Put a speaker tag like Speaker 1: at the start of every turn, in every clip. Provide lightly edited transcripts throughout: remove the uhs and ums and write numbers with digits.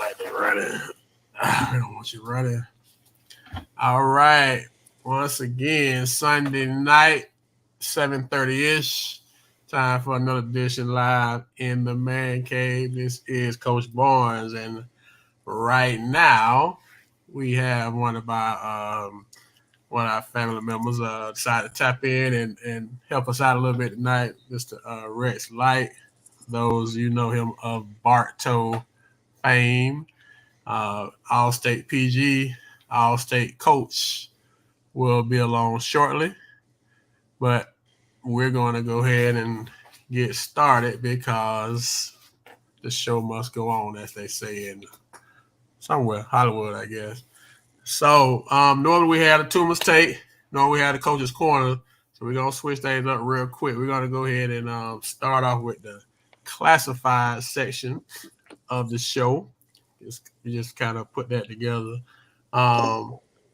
Speaker 1: like they running. I don't want you running. All right. Once again, Sunday night, 7:30 ish. Time for another edition live in the man cave. This is Coach Barnes, and right now we have one of our family members decided to tap in and help us out a little bit tonight. Mr. Rex Light. Those you know him of Bartow fame, All State PG, All State coach will be along shortly. But we're going to go ahead and get started because the show must go on, as they say in somewhere, Hollywood, I guess. So normally we had a two mistake. Normally we had a coach's corner. So we're going to switch things up real quick. We're going to go ahead and start off with the classified section of the show. We just kind of put that together.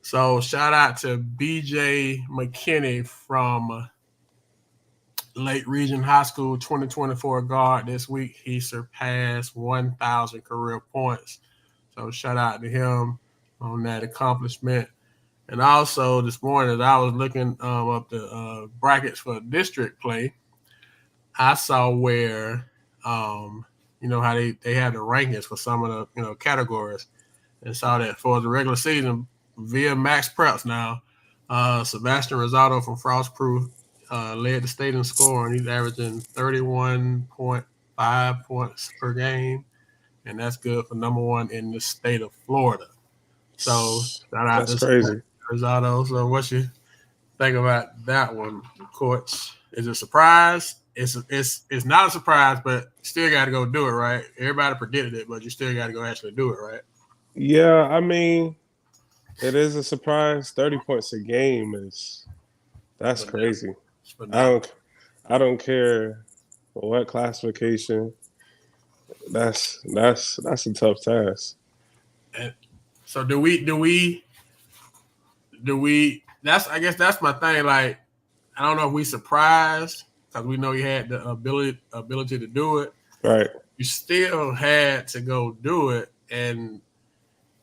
Speaker 1: So shout out to BJ McKinney from Lake Region High School 2024 guard this week. He surpassed 1,000 career points. So shout out to him on that accomplishment. And also this morning, as I was looking up the brackets for district play, I saw where how they had the rankings for some of the categories, and saw that for the regular season via Max Preps now, Sebastian Rosado from Frostproof led the state in scoring. He's averaging 31.5 points per game, and that's good for number one in the state of Florida. So shout out
Speaker 2: That's
Speaker 1: to
Speaker 2: crazy.
Speaker 1: Rosado. So what you think about that one, Coach? Is it a surprise? It's not a surprise, but still got to go do it, right? Everybody predicted it, but you still got to go actually do it, right?
Speaker 2: Yeah, I mean, it is a surprise. 30 points a game that's crazy. I don't care what classification. That's a tough task.
Speaker 1: And so do we? I guess that's my thing. Like, I don't know if we surprised because we know he had the ability to do it.
Speaker 2: Right.
Speaker 1: You still had to go do it, and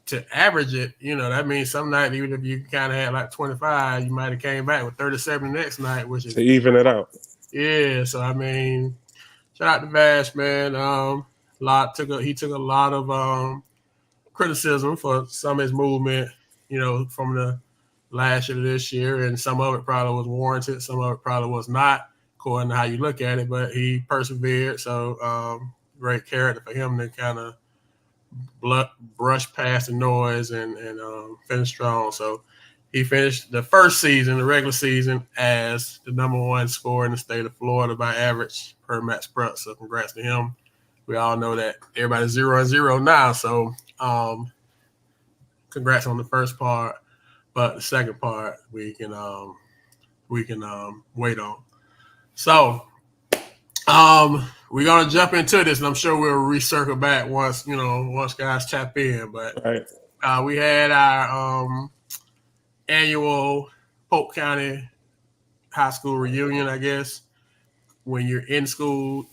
Speaker 1: to average it, that means some night, even if you kind of had like 25, you might have came back with 37 the next night, which is
Speaker 2: to even it out.
Speaker 1: Yeah, so I mean, shout out to Vash, man. He took a lot of criticism for some of his movement, from the last year to this year, and some of it probably was warranted, some of it probably was not, according to how you look at it. But he persevered, so great character for him to kind of brush past the noise and finish strong. So he finished the first season, the regular season, as the number one scorer in the state of Florida by average per Max Prep. So congrats to him. We all know that everybody's 0-0 now. So congrats on the first part, but the second part we can wait on. So we're gonna jump into this, and I'm sure we'll recircle back once guys tap in. But
Speaker 2: right.
Speaker 1: We had our annual Polk County High School reunion, I guess, when you're in school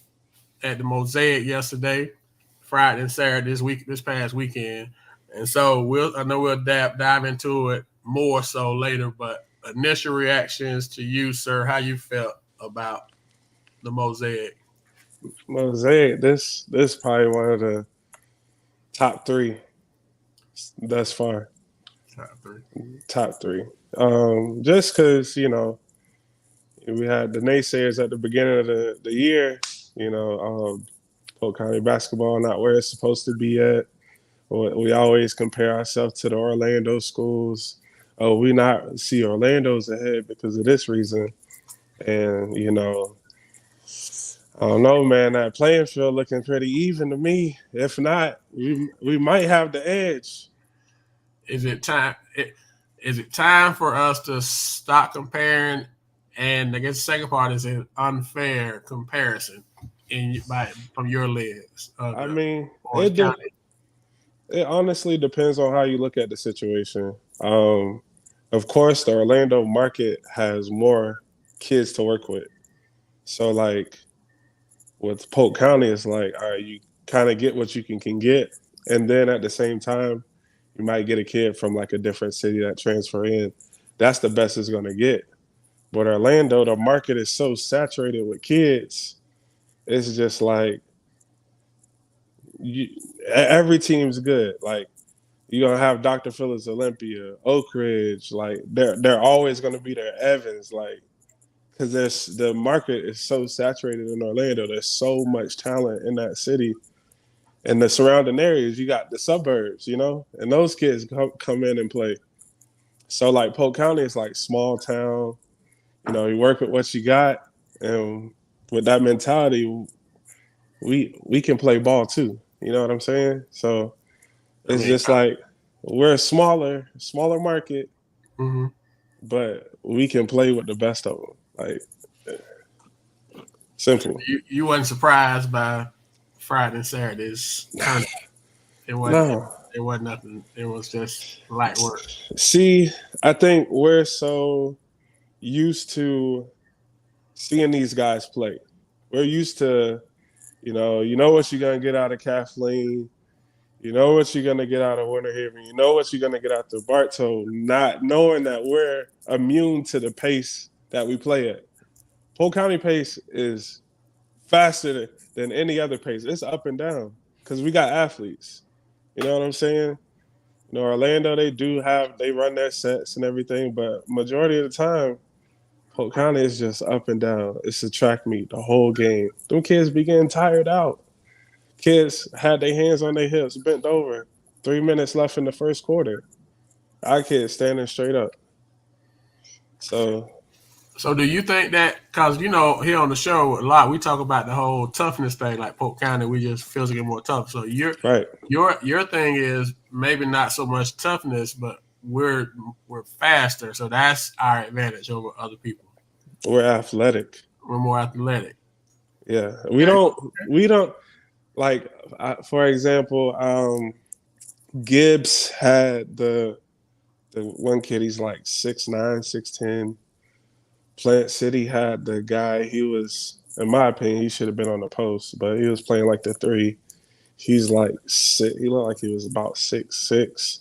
Speaker 1: at the Mosaic yesterday, Friday and Saturday this past weekend. And so I know we'll dive into it more so later, but initial reactions to you, sir, how you felt about the Mosaic.
Speaker 2: Mosaic, this is probably one of the top three thus far. Top three. Just because, we had the naysayers at the beginning of the year, Polk County basketball not where it's supposed to be at. We always compare ourselves to the Orlando schools. Oh, we not see Orlando's ahead because of this reason. And, I don't know, man. That playing field looking pretty even to me. If not, we might have the edge.
Speaker 1: Is it time? Is it time for us to stop comparing? And I guess the second part is an unfair comparison from your legs.
Speaker 2: I mean, it honestly depends on how you look at the situation. Of course, the Orlando market has more kids to work with. So, like, with Polk County, it's like, all right, you kind of get what you can get. And then at the same time, you might get a kid from like a different city that transfer in. That's the best it's gonna get. But Orlando, the market is so saturated with kids. It's just like you, every team's good. Like you're gonna have Dr. Phillips, Olympia, Oak Ridge. Like they're always gonna be there. Evans, like because there's the market is so saturated in Orlando. There's so much talent in that city. And the surrounding areas, you got the suburbs, and those kids come in and play. So like Polk County is like small town. You work with what you got, and with that mentality, we can play ball too. You know what I'm saying? So
Speaker 1: I
Speaker 2: it's
Speaker 1: mean,
Speaker 2: just like we're a smaller market,
Speaker 1: mm-hmm.
Speaker 2: but we can play with the best of them. Like simple.
Speaker 1: You wasn't surprised by Friday and Saturday's turn. It wasn't.
Speaker 2: No,
Speaker 1: It wasn't nothing. It was just light work.
Speaker 2: see, I think we're so used to seeing these guys play. We're used to, you know what you're gonna get out of Kathleen. You know what you're gonna get out of Winter Haven. You know what you're gonna get out of Bartow, not knowing that we're immune to the pace that we play at. Polk County pace is faster than any other pace. It's up and down because we got athletes. You know what I'm saying? Orlando, they run their sets and everything, but majority of the time, Polk County is just up and down. It's a track meet the whole game. Them kids be getting tired out. Kids had their hands on their hips, bent over. 3 minutes left in the first quarter. Our kids standing straight up. So
Speaker 1: So do you think that because here on the show a lot we talk about the whole toughness thing, like Polk County, we just physically more tough. So
Speaker 2: right,
Speaker 1: your thing is maybe not so much toughness, but we're faster, so that's our advantage over other people.
Speaker 2: we're athletic.
Speaker 1: We're more athletic.
Speaker 2: Yeah,
Speaker 1: Okay.
Speaker 2: we don't like. For example, Gibbs had the one kid. He's like 6'9", 6'10". Plant City had the guy. He was, in my opinion, he should have been on the post, but he was playing like the three. He's like six. He looked like he was about 6'6".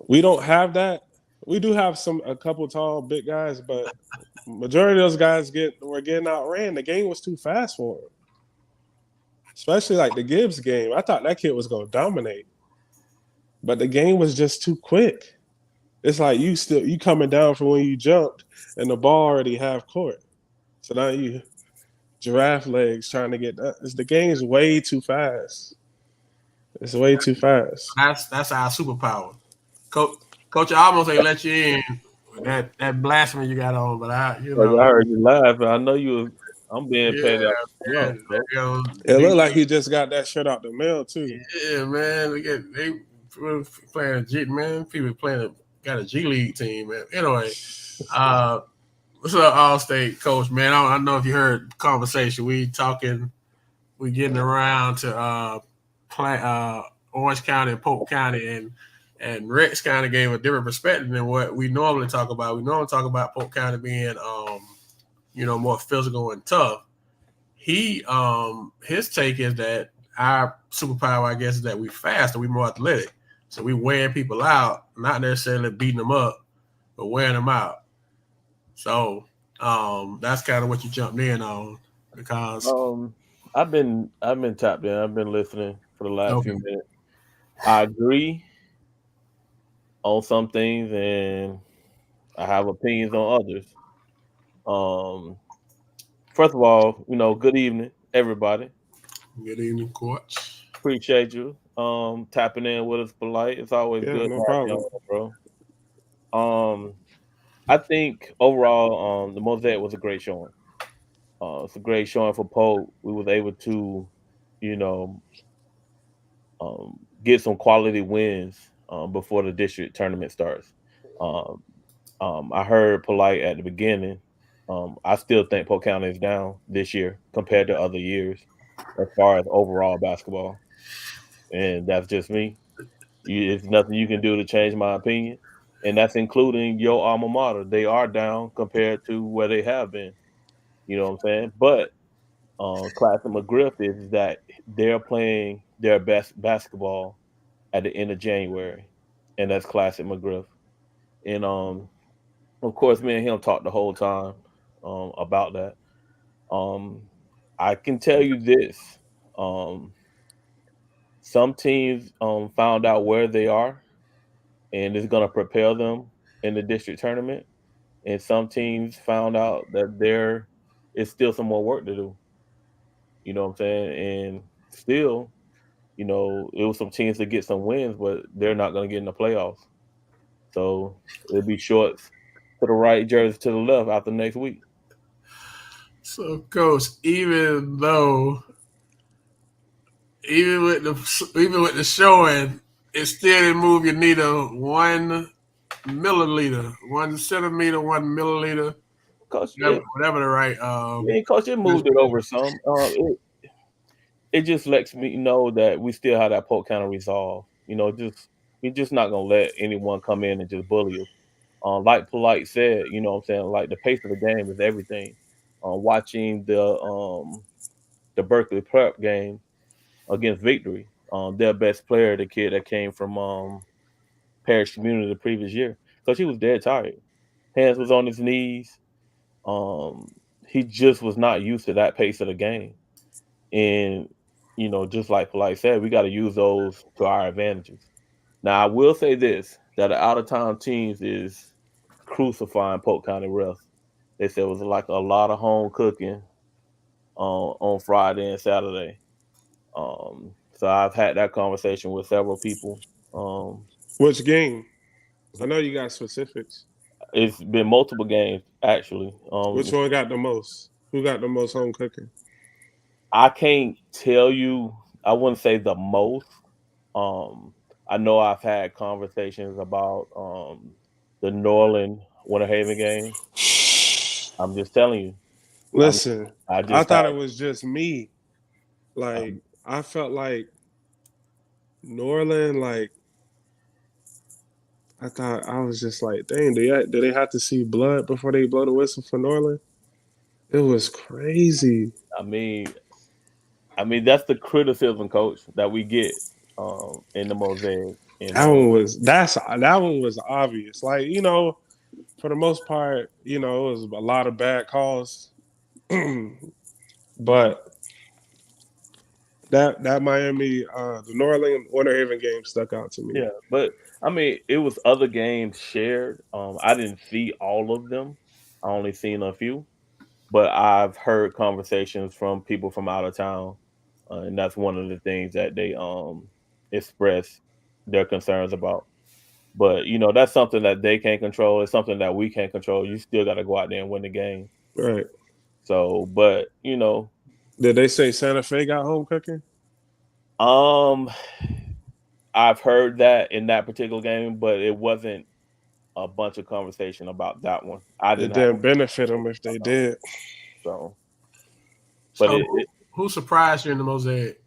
Speaker 2: We don't have that. We do have a couple tall, big guys, but majority of those guys were getting outran. The game was too fast for him. Especially like the Gibbs game. I thought that kid was gonna dominate. But the game was just too quick. It's like you coming down from when you jumped and the ball already half court. So now you giraffe legs trying to get that. The game's way too fast. It's way too fast.
Speaker 1: That's our superpower. Coach, I almost ain't let you in with that blasphemy you got on, but
Speaker 3: I heard you laugh, and I know you was. I'm being
Speaker 1: yeah,
Speaker 3: paid out.
Speaker 1: man,
Speaker 2: It looked like he just got that shirt out the mail too.
Speaker 1: yeah, man. They playing a G, man. People got a G League team, man. Anyway, what's up, All State coach, man? I don't know if you heard the conversation. We getting around to Orange County and Polk County, and Rex kind of gave a different perspective than what we normally talk about. We normally talk about Polk County being more physical and tough. His take is that our superpower, I guess, is that we faster, we more athletic. So we wearing people out, not necessarily beating them up, but wearing them out. So that's kind of what you jumped in on because
Speaker 3: I've been tapped in. I've been listening for the last
Speaker 1: okay.
Speaker 3: few minutes. I agree on some things, and I have opinions on others. First of all, good evening, everybody.
Speaker 1: Good evening, coach.
Speaker 3: Appreciate you tapping in with us polite. It's always
Speaker 2: Yeah,
Speaker 3: good
Speaker 2: no
Speaker 3: to have you
Speaker 2: problem.
Speaker 3: on, bro. I think overall, the Mosaic was a great showing. It's a great showing for Polk. We was able to, you know, get some quality wins before the district tournament starts. Um, I heard polite at the beginning. I still think Polk County is down this year compared to other years as far as overall basketball, and that's just me. It's nothing you can do to change my opinion, and that's including your alma mater. They are down compared to where they have been. You know what I'm saying? But Classic McGriff is that they're playing their best basketball at the end of January, and that's classic McGriff. And of course, me and him talked the whole time about that. Um, I can tell you this: um, some teams found out where they are, and it's going to propel them in the district tournament. And some teams found out that there is still some more work to do. You know what I'm saying? And still, it was some teams to get some wins, but they're not going to get in the playoffs. So it'll be shorts to the right, jersey to the left after next week.
Speaker 1: So, Coach, even with the showing, it still didn't move your needle 1 milliliter, 1 centimeter, 1 milliliter,
Speaker 3: Coach,
Speaker 1: whatever the right.
Speaker 3: Coach, it moved it over some. It just lets me know that we still have that Polk County resolve. We're just not gonna let anyone come in and just bully us. Like Polite said, what I'm saying, like the pace of the game is everything. Watching the Berkeley Prep game against Victory, their best player, the kid that came from Parish Community the previous year, because he was dead tired. Hands was on his knees. He just was not used to that pace of the game. And, just like Polite said, we got to use those to our advantages. Now, I will say this, that the out-of-town teams is crucifying Polk County refs. They said it was like a lot of home cooking on Friday and Saturday. So I've had that conversation with several people.
Speaker 2: Which game? I know you got specifics.
Speaker 3: It's been multiple games, actually.
Speaker 2: Which one got the most? Who got the most home cooking?
Speaker 3: I can't tell you. I wouldn't say the most. I know I've had conversations about the Norland Winter Haven game. I'm just telling you.
Speaker 2: Listen, I thought it was just me. Like, I felt like Norland, like, I thought I was just like, dang, do they have to see blood before they blow the whistle for Norland? It was crazy.
Speaker 3: I mean, that's the criticism, Coach, that we get in the Mosaic.
Speaker 2: That one was obvious. Like, for the most part, it was a lot of bad calls. But that Miami, the New Orleans Winter Haven game stuck out to me.
Speaker 3: Yeah, but I mean, it was other games shared. I didn't see all of them. I only seen a few, but I've heard conversations from people from out of town, and that's one of the things that they express their concerns about. But that's something that they can't control. It's something that we can't control. You still got to go out there and win the game.
Speaker 2: Right.
Speaker 3: So, but
Speaker 2: did they say Santa Fe got home cooking?
Speaker 3: I've heard that in that particular game, but it wasn't a bunch of conversation about that one.
Speaker 2: It didn't benefit them if they did.
Speaker 3: So,
Speaker 1: but who surprised you in the Mosaic?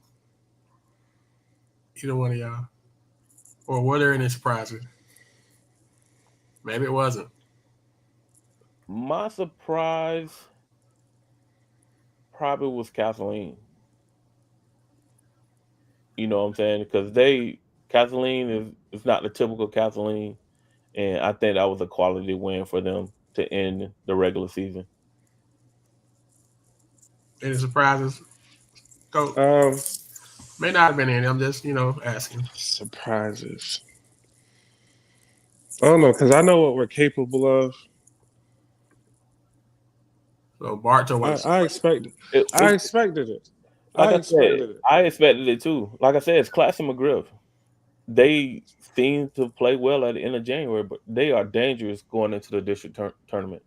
Speaker 1: Either one of y'all, or were there any surprises? Maybe it wasn't.
Speaker 3: My surprise probably was Kathleen. You know what I'm saying? Because Kathleen is not the typical Kathleen, and I think that was a quality win for them to end the regular season.
Speaker 1: Any surprises? Go. May not have been any. I'm just, asking.
Speaker 2: Surprises. I don't know, because I know what we're capable of.
Speaker 1: So Bartow was.
Speaker 2: I expected it.
Speaker 3: I expected it too. Like I said, it's classic McGriff. They seem to play well at the end of January, but they are dangerous going into the district tournament.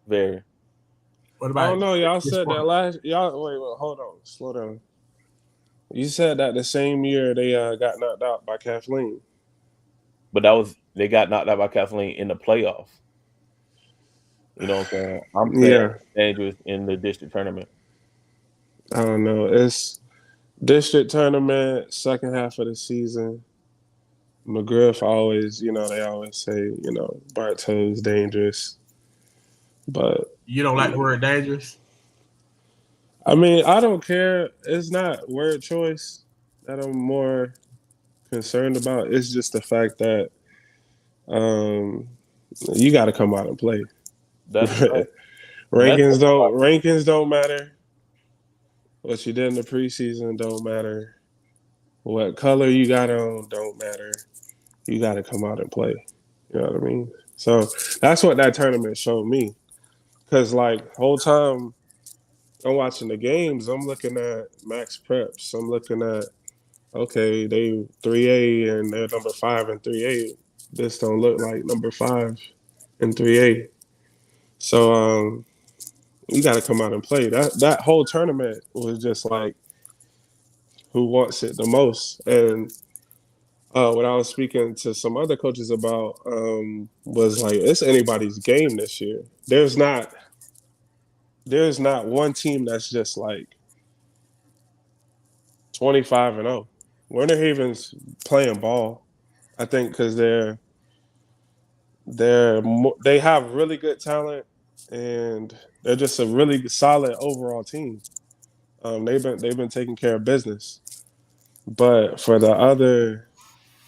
Speaker 3: Very.
Speaker 1: What about?
Speaker 2: I don't know. Y'all said that last. Y'all wait. Hold on. Slow down. You said that the same year they got knocked out by Kathleen.
Speaker 3: But they got knocked out by Kathleen in the playoffs. You know what I'm saying? I'm saying dangerous in the district tournament.
Speaker 2: I don't know. It's district tournament, second half of the season. McGriff always, they always say, Bartow's dangerous. But
Speaker 1: you don't like the word dangerous?
Speaker 2: I mean, I don't care. It's not word choice. that I'm more concerned about is just the fact that um, you got to come out and play.
Speaker 3: That's a fact. And that's
Speaker 2: Rankings don't matter. What you did in the preseason don't matter. What color you got on don't matter. You got to come out and play. You know what I mean? So that's what that tournament showed me. Cause like whole time I'm watching the games, I'm looking at max preps. I'm looking at okay, they 3A and they're number 5 and 3A. This don't look like number 5 and 3A. So you got to come out and play. That whole tournament was just like who wants it the most. And what I was speaking to some other coaches about was like it's anybody's game this year. There's not one team that's just like 25-0. Winter Haven's playing ball. I think because they have really good talent and they're just a really solid overall team. They've been taking care of business. But for the other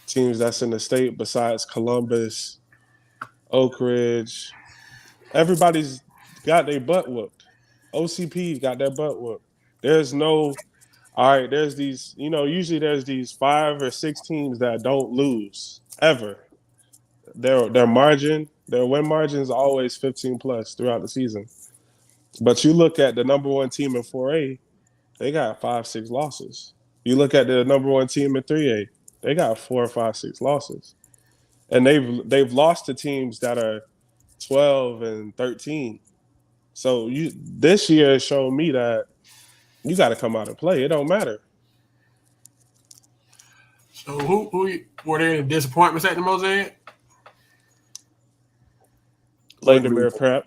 Speaker 2: teams that's in the state, besides Columbus, Oak Ridge, everybody's got their butt whooped. OCP got their butt whooped. There's no all right. There's these, usually there's these 5 or 6 teams that don't lose ever. Their win margin is always 15 plus throughout the season. But you look at the number one team in 4A, they got 5, 6 losses. You look at the number one team in 3A, they got 4, 5, 6 losses, and they've lost to teams that are 12 and 13. So this year showed me that you got to come out and play. It don't matter.
Speaker 1: So who were there any disappointments at the Mosaic?
Speaker 2: Windermere Prep.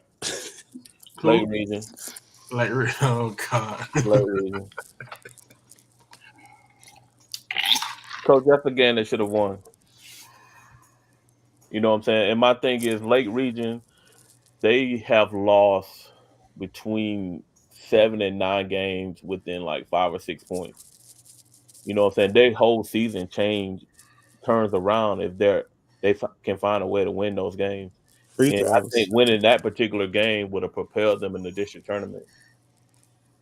Speaker 3: Lake Region.
Speaker 1: Oh God.
Speaker 3: Lake Region. Coach, that's a game they should have won. You know what I'm saying? And my thing is Lake Region, they have lost between 7 and 9 games within like 5 or 6 points. You know what I'm saying? Their whole season turns around if they can find a way to win those games.
Speaker 2: Free
Speaker 3: And I
Speaker 2: throws.
Speaker 3: think winning that particular game would have propelled them in the district tournament.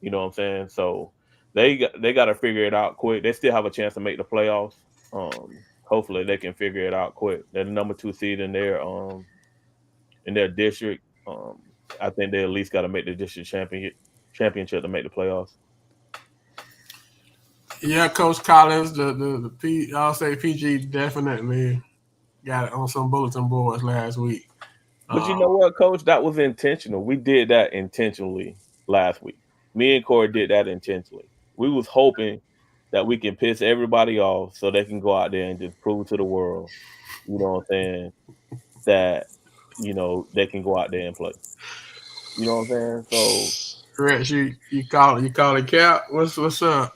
Speaker 3: You know what I'm saying? So they got to figure it out quick. They still have a chance to make the playoffs. Hopefully they can figure it out quick. They're the number 2 seed in their district. I think they at least got to make the district championship to make the playoffs.
Speaker 1: Yeah, Coach Collins, I'll say PG definitely got it on some bulletin boards last week.
Speaker 3: But you know what, Coach? That was intentional. We did that intentionally last week. Me and Corey did that intentionally. We was hoping that we can piss everybody off so they can go out there and just prove to the world, you know what I'm saying, that, they can go out there and play. You know what I'm saying? So
Speaker 1: Rex, you call it Cap? What's up?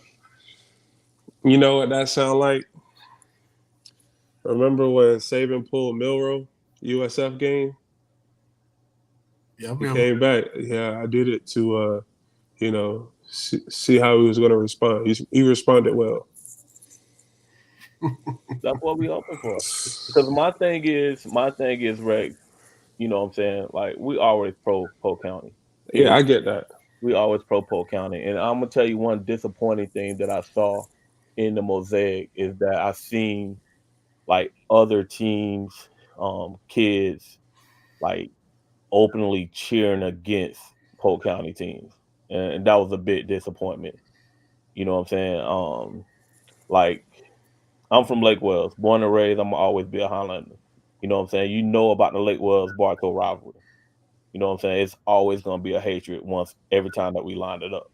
Speaker 2: You know what that sound like? Remember when Saban pulled Milrow USF game?
Speaker 1: Yeah,
Speaker 2: He came back. Yeah, I did it to see how he was going to respond. He responded well.
Speaker 3: that's what we hoping for. Because my thing is, Rex, you know what I'm saying? Like, we always pro Polk County.
Speaker 2: Yeah, I get that.
Speaker 3: We always pro Polk County. And I'm going to tell you one disappointing thing that I saw in the Mosaic is that I seen, like, other teams, kids, like, openly cheering against Polk County teams. And that was a big disappointment. You know what I'm saying? Like, I'm from Lake Wells, born and raised. I'm gonna always be a Highlander. You know what I'm saying? You know about the Lake Wells Bartow rivalry. You know what I'm saying? It's always gonna be a hatred every time that we line it up.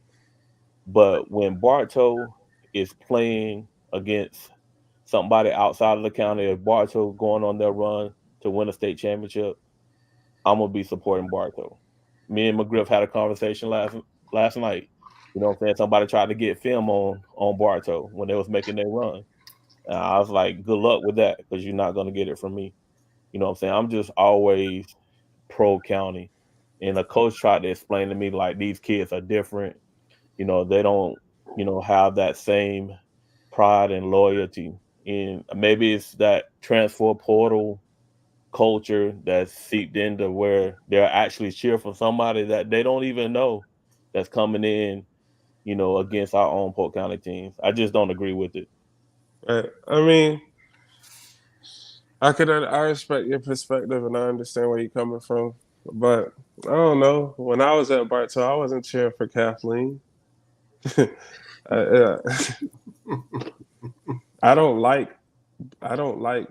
Speaker 3: But when Bartow is playing against somebody outside of the county, if Bartow going on their run to win a state championship, I'm gonna be supporting Bartow. Me and McGriff had a conversation last night. You know what I'm saying? Somebody tried to get film on Bartow when they was making their run. I was like, good luck with that because you're not going to get it from me. You know what I'm saying? I'm just always pro county. And a coach tried to explain to me, like, these kids are different. They don't, have that same pride and loyalty. And maybe it's that transfer portal culture that's seeped into where they're actually cheer for somebody that they don't even know that's coming in, against our own Polk County teams. I just don't agree with it.
Speaker 2: I mean, I respect your perspective and I understand where you're coming from, but I don't know. When I was at Bartow, I wasn't cheering for Kathleen. I, I don't like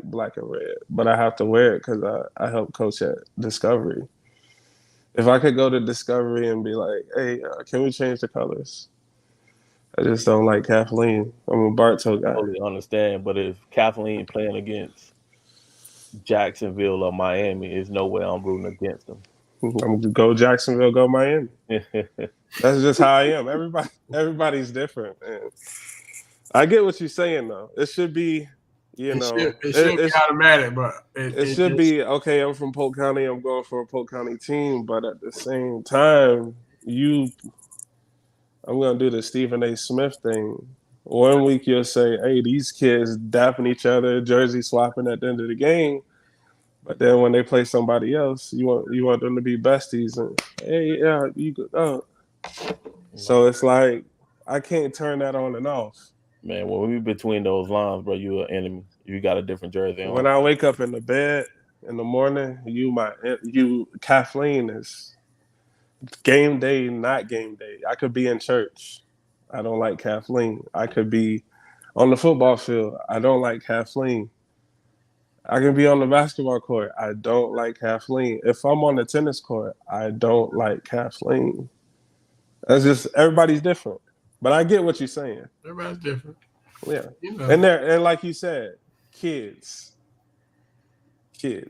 Speaker 2: black and red, but I have to wear it because I help coach at Discovery. If I could go to Discovery and be like, "Hey, can we change the colors?" I just don't like Kathleen. I'm a Bartow guy.
Speaker 3: Totally understand, but if Kathleen playing against Jacksonville or Miami, there's no way I'm rooting against them.
Speaker 2: I'm gonna go Jacksonville, go Miami. That's just how I am. Everybody's different. And I get what you're saying, though. It should be,
Speaker 1: it should be automatic, but
Speaker 2: it should be okay. I'm from Polk County. I'm going for a Polk County team, but at the same time, I'm gonna do the Stephen A. Smith thing. One week you'll say, "Hey, these kids dapping each other, jersey swapping at the end of the game," but then when they play somebody else, you want them to be besties and hey, yeah, you go. Oh. So it's like I can't turn that on and off.
Speaker 3: Man, when we between those lines, bro, you an enemy. You got a different jersey on.
Speaker 2: When I wake up in the bed in the morning, Kathleen is game day, not game day. I could be in church. I don't like Kathleen. I could be on the football field. I don't like Kathleen. I can be on the basketball court. I don't like Kathleen. If I'm on the tennis court, I don't like Kathleen. That's just everybody's different. But I get what you're saying.
Speaker 1: Everybody's different.
Speaker 2: Yeah. And like you said, kids.
Speaker 1: Okay.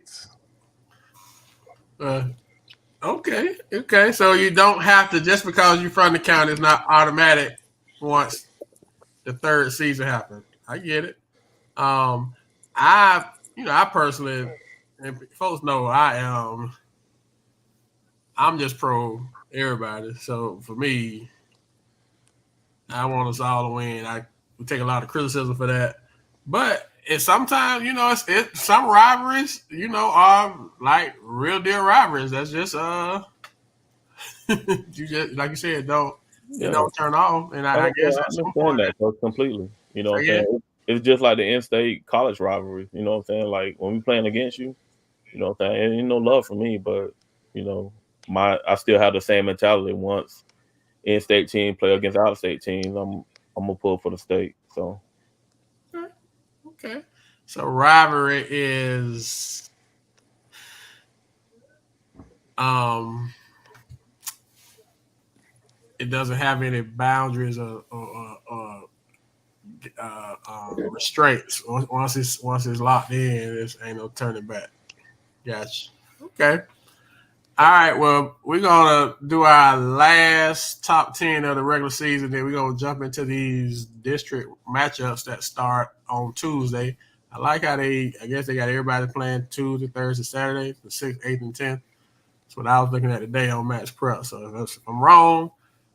Speaker 1: So you don't have to, just because you're from the county, it's not automatic once the third season happens. I get it. I personally, and folks know I'm just pro everybody. So for me, I want us all to win. We take a lot of criticism for that, but it's sometimes it's some rivalries are like real deal rivalries. That's just you just like you said don't turn off. And I guess
Speaker 3: I understand that completely. You know what I'm saying? It's just like the in-state college rivalry. You know what I'm saying? Like when we playing against you, you know what I'm saying? Ain't no love for me, but I still have the same mentality. Once in-state team play against out-of-state teams, I'm gonna pull for the state. So
Speaker 1: okay. So rivalry is it doesn't have any boundaries or restraints. Once it's locked in, there ain't no turning back. Gotcha. Okay. All right. Well, we're gonna do our last top 10 of the regular season. Then we're gonna jump into these district matchups that start on Tuesday. I like how I guess they got everybody playing Tuesday, Thursday, Saturday, the 6th, 8th, and 10th. That's what I was looking at today on Max Prep. So if I'm wrong,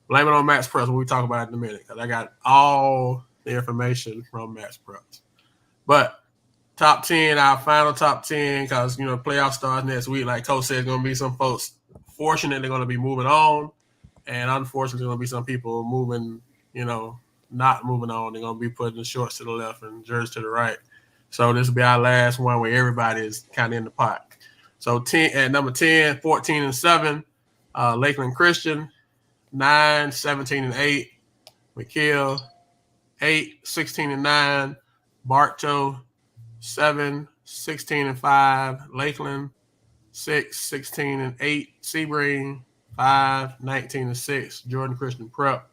Speaker 1: blame it on Max Prep when we talk about it in a minute, because I got all the information from Max Prep. But top 10, our final top 10, because, playoff starts next week. Like Coach said, going to be some folks fortunate they're going to be moving on. And unfortunately, going to be some people moving, not moving on. They're going to be putting the shorts to the left and jerseys to the right. So this will be our last one where everybody is kind of in the pot. So 10 at number 10, 14 and 7, Lakeland Christian, 9, 17 and 8, McKeel, 8, 16 and 9, Bartow, 7, 16 and 5, Lakeland, 6, 16 and 8, Sebring, 5, 19 and 6, Jordan Christian Prep,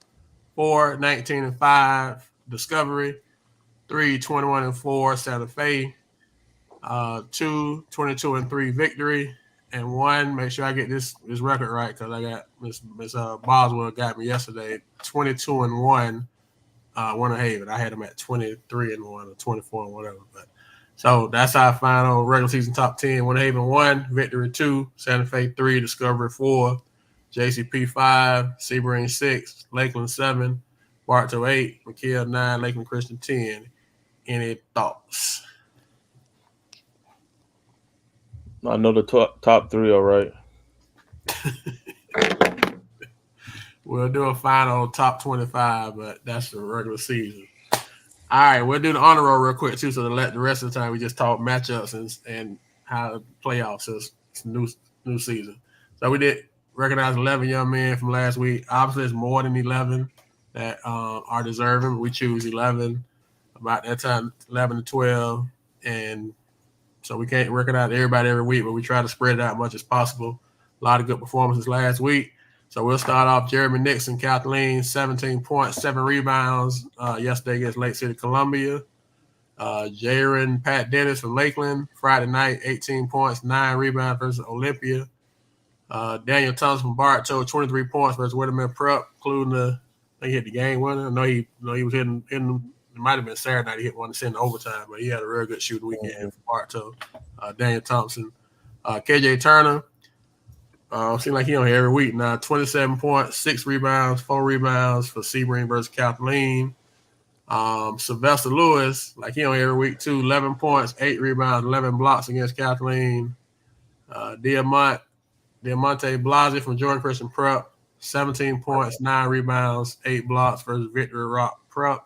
Speaker 1: 4, 19 and 5, Discovery, 3, 21 and 4, Santa Fe, 2, 22 and 3, Victory, and 1, make sure I get this record right, because I got Miss Boswell got me yesterday, 22 and 1, Winter Haven. I had them at 23 and 1 or 24 and whatever. But so that's our final regular season top 10. Winter Haven 1, Victory 2, Santa Fe 3, Discovery 4, JCP 5, Sebring 6, Lakeland 7, Bartow 8, McKeel 9, Lakeland Christian 10. Any thoughts?
Speaker 3: I know the top 3 are right.
Speaker 1: We'll do a final top 25, but that's the regular season. All right, we'll do the honor roll real quick too, so to let the rest of the time we just talk matchups and how the playoffs is new season. So we did recognize 11 young men from last week. Obviously, it's more than 11 that are deserving. We choose 11 about that time, 11 to 12, and so we can't recognize everybody every week, but we try to spread it out as much as possible. A lot of good performances last week. So we'll start off Jeremy Nixon, Kathleen, 17 points, 7 rebounds yesterday against Lake City, Columbia. Jaron Pat Dennis from Lakeland, Friday night, 18 points, 9 rebounds versus Olympia. Daniel Thompson from Bartow, 23 points versus Whitterman Prep, including he hit the game winner. I know he was hitting, it might have been Saturday night, he hit one to send overtime, but he had a real good shooting weekend for Bartow. Daniel Thompson. KJ Turner, seems like he on here every week now. 27 points, 6 rebounds, 4 rebounds for Sebring versus Kathleen. Sylvester Lewis, like he on here every week too. 11 points, 8 rebounds, 11 blocks against Kathleen. Diamante Blasi from Jordan Christian Prep, 17 points, 9 rebounds, 8 blocks versus Victory Rock Prep.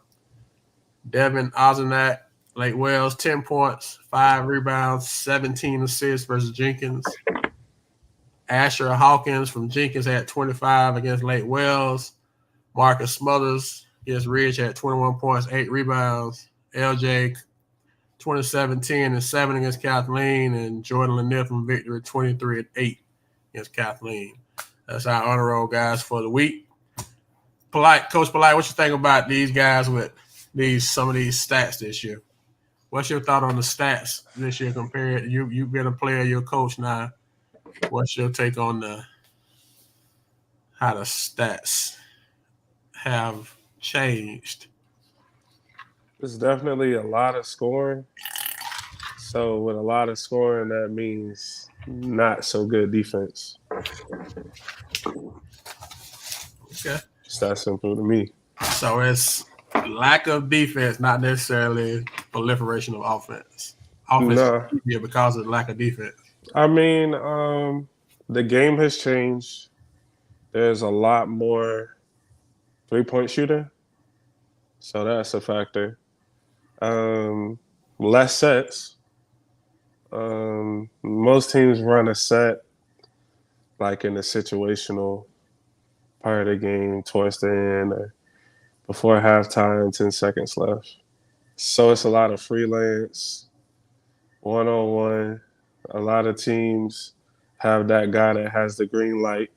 Speaker 1: Devin Ozenak, Lake Wells, 10 points, 5 rebounds, 17 assists versus Jenkins. Asher Hawkins from Jenkins had 25 against Lake Wells. Marcus Smothers against Ridge had 21 points, 8 rebounds. LJ 27, 10, and 7 against Kathleen. And Jordan Lanier from Victory 23 and 8 against Kathleen. That's our honor roll, guys, for the week. Coach Polite, what you think about these guys with some of these stats this year? What's your thought on the stats this year compared? You've been a player, you're a coach now. What's your take on how the stats have changed?
Speaker 2: There's definitely a lot of scoring. So with a lot of scoring, that means not so good defense.
Speaker 1: Okay.
Speaker 2: It's that simple to me.
Speaker 1: So it's lack of defense, not necessarily proliferation of offense. Offense is easier because of the lack of defense.
Speaker 2: I mean, the game has changed. There's a lot more three-point shooting, so that's a factor. Less sets. Most teams run a set like in the situational part of the game towards the end or before halftime, 10 seconds left. So it's a lot of freelance, one-on-one. A lot of teams have that guy that has the green light,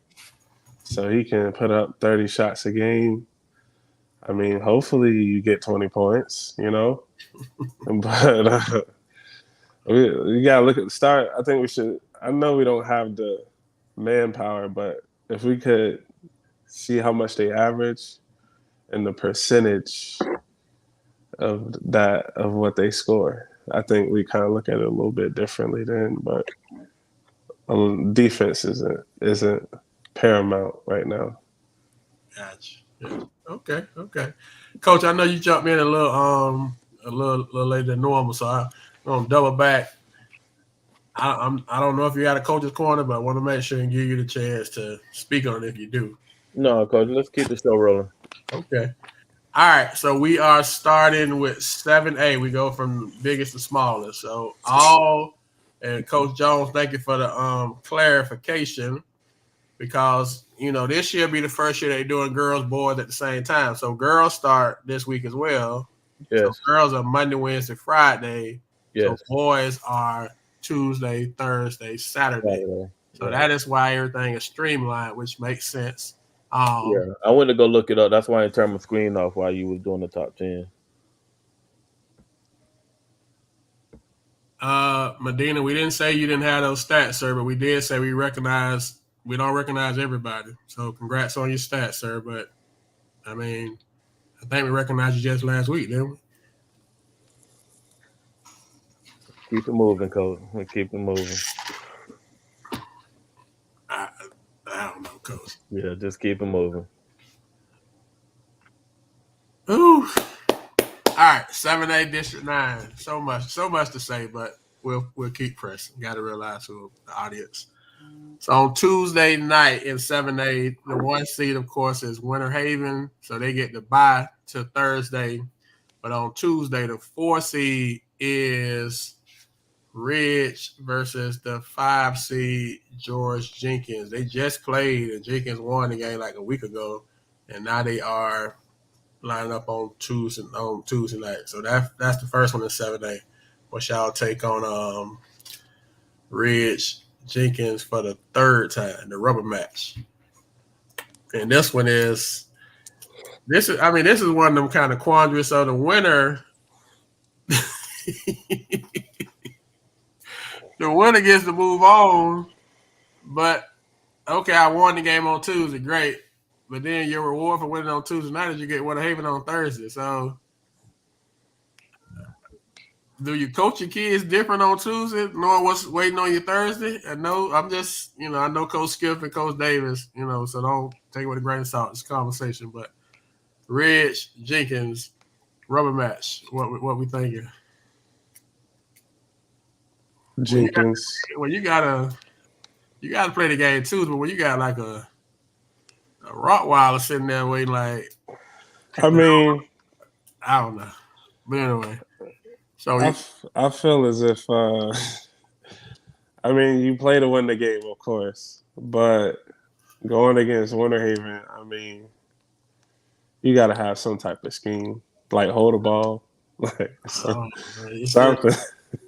Speaker 2: so he can put up 30 shots a game. I mean, hopefully you get 20 points, But we got to look at the start. I think we should – I know we don't have the manpower, but if we could see how much they average and the percentage of what they score, I think we kind of look at it a little bit differently then. But defense isn't paramount right now.
Speaker 1: Gotcha. Yeah. Okay. Coach, I know you jumped in a little later than normal, so I'm gonna double back. I don't know if you got a coach's corner, but I want to make sure and give you the chance to speak on it if you do.
Speaker 3: No, Coach, let's keep the show rolling.
Speaker 1: Okay. All right, so we are starting with 7A. We go from biggest to smallest. So and Coach Jones, thank you for the clarification, because this year be the first year they're doing girls boys at the same time. So girls start this week as well.
Speaker 3: Yes.
Speaker 1: So girls are Monday, Wednesday, Friday.
Speaker 3: Yes.
Speaker 1: So boys are Tuesday, Thursday, Saturday. So that is why everything is streamlined, which makes sense.
Speaker 3: I went to go look it up. That's why I turned my screen off while you was doing the top 10.
Speaker 1: Medina, we didn't say you didn't have those stats, sir, but we did say we don't recognize everybody. So congrats on your stats, sir. But I mean, I think we recognized you just last week, didn't we?
Speaker 3: Keep it moving, Coach. We keep it moving.
Speaker 1: I don't know, Coach.
Speaker 3: Yeah, just keep it moving.
Speaker 1: 7A District 9. So much to say, but we'll keep pressing. Got to realize who the audience. So on Tuesday night in 7A, the 1 seed, of course, is Winter Haven. So they get the bye to Thursday. But on Tuesday, the 4 seed is Ridge versus the 5 seed George Jenkins. They just played, and Jenkins won the game like a week ago. And now they are lining up on Tuesday night. So that's the first one in 7A. What's y'all take on Ridge Jenkins for the third time, the rubber match? And this is one of them kind of quandaries. So the winner the winner gets to move on, but okay, I won the game on Tuesday, great. But then your reward for winning on Tuesday night is you get Winter Haven on Thursday. So do you coach your kids different on Tuesday, knowing what's waiting on you Thursday? I know I know Coach Skiff and Coach Davis, so don't take it with a grain of salt. It's a conversation. But Ridge Jenkins, rubber match. What we thinking?
Speaker 2: Jenkins.
Speaker 1: Well, you gotta play the game too, but when you got like a Rottweiler sitting there waiting, like,
Speaker 2: I mean,
Speaker 1: I don't know. But anyway, so
Speaker 2: I feel as if you play to win the game, of course, but going against Winter Haven, you got to have some type of scheme, like hold the ball, like something.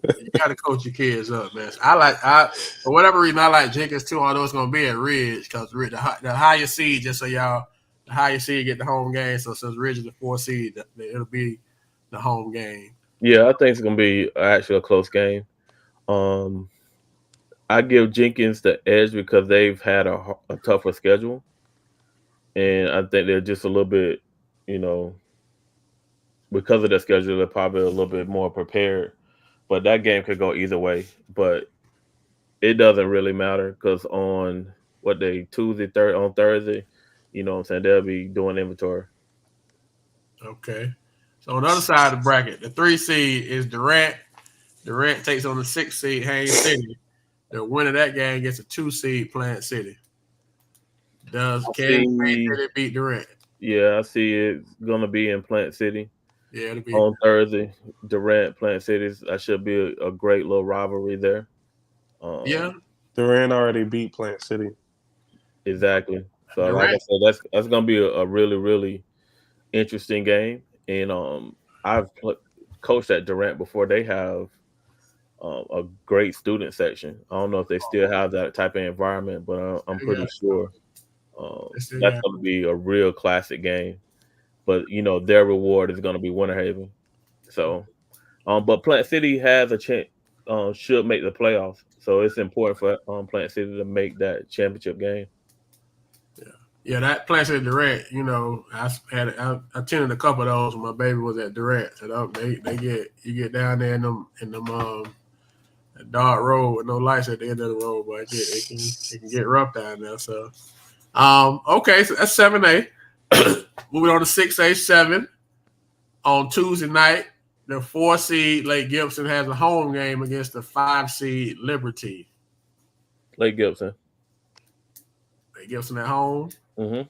Speaker 1: You got to coach your kids up, man. For whatever reason, I like Jenkins too, although it's going to be at Ridge, because the higher seed, just so y'all, the higher seed get the home game. So since Ridge is the 4 seed, it'll be the home game.
Speaker 3: Yeah, I think it's going to be actually a close game. I give Jenkins the edge because they've had a tougher schedule. And I think they're just a little bit, because of their schedule, they're probably a little bit more prepared. But that game could go either way. But it doesn't really matter because on on Thursday, they'll be doing inventory.
Speaker 1: Okay. So on the other side of the bracket, the 3 seed is Durant. Durant takes on the 6 seed Haines City. The winner of that game gets a 2 seed Plant City. Can Plant City beat Durant?
Speaker 3: Yeah, I see it's gonna be in Plant City.
Speaker 1: Yeah, it'll be
Speaker 3: on Thursday. Durant, Plant City. That should be a great little rivalry there.
Speaker 1: Yeah,
Speaker 2: Durant already beat Plant City.
Speaker 3: Exactly. So, like I said, that's gonna be a really, really interesting game. And I've coached at Durant before. They have a great student section. I don't know if they still have that type of environment, but I'm pretty sure that's going to be a real classic game. But their reward is going to be Winter Haven. So, but Plant City has a chance, should make the playoffs. So it's important for Plant City to make that championship game.
Speaker 1: Yeah, that Plant City Durant. I attended a couple of those when my baby was at Durant. So you get down there in them dark road with no lights at the end of the road, but it can get rough down there. So, okay, so that's 7A. Moving on to 6A, 7 on Tuesday night. The 4 seed Lake Gibson has a home game against the 5 seed Liberty.
Speaker 3: Lake Gibson
Speaker 1: at home.
Speaker 3: Mm-hmm.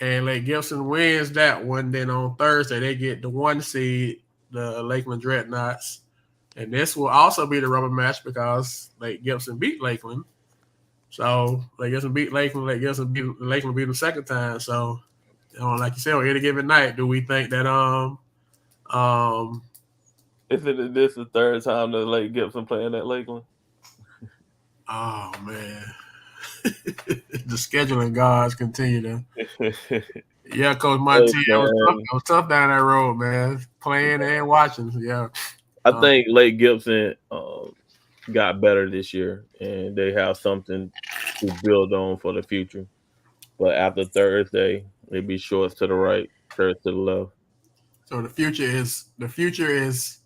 Speaker 1: And Lake Gibson wins that one. Then on Thursday, they get the 1 seed, the Lakeland Dreadnoughts. And this will also be the rubber match because Lake Gibson beat Lakeland. So Lake Gibson beat Lakeland. Lakeland beat them second time. So, like you said, on any given night, do we think that
Speaker 3: is this the third time that Lake Gibson playing at Lakeland?
Speaker 1: Oh man. The scheduling gods continue to. Yeah, Coach Monty, it was tough down that road, man. Playing and watching. Yeah.
Speaker 3: I think Lake Gibson got better this year, and they have something to build on for the future. But after Thursday, it'd be shorts to the right, shirts to the left.
Speaker 1: So the future is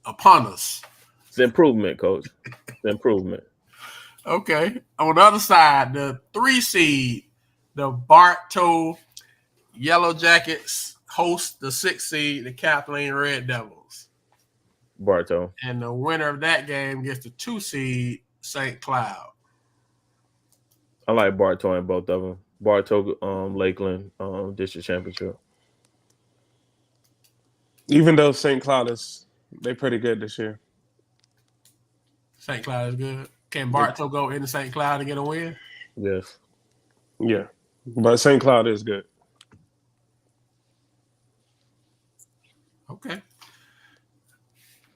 Speaker 1: upon us.
Speaker 3: It's improvement, Coach. It's improvement.
Speaker 1: Okay. On the other side, the 3 seed, the Bartow Yellow Jackets host the 6th seed, the Kathleen Red Devils.
Speaker 3: Bartow.
Speaker 1: And the winner of that game gets the 2 seed, St. Cloud.
Speaker 3: I like Bartow in both of them. Bartow, Lakeland, district championship.
Speaker 2: Even though St. Cloud they're pretty good this year.
Speaker 1: St. Cloud is good. Can Bartow go into St. Cloud and get a win?
Speaker 3: Yes.
Speaker 2: Yeah. But St. Cloud is good.
Speaker 1: Okay.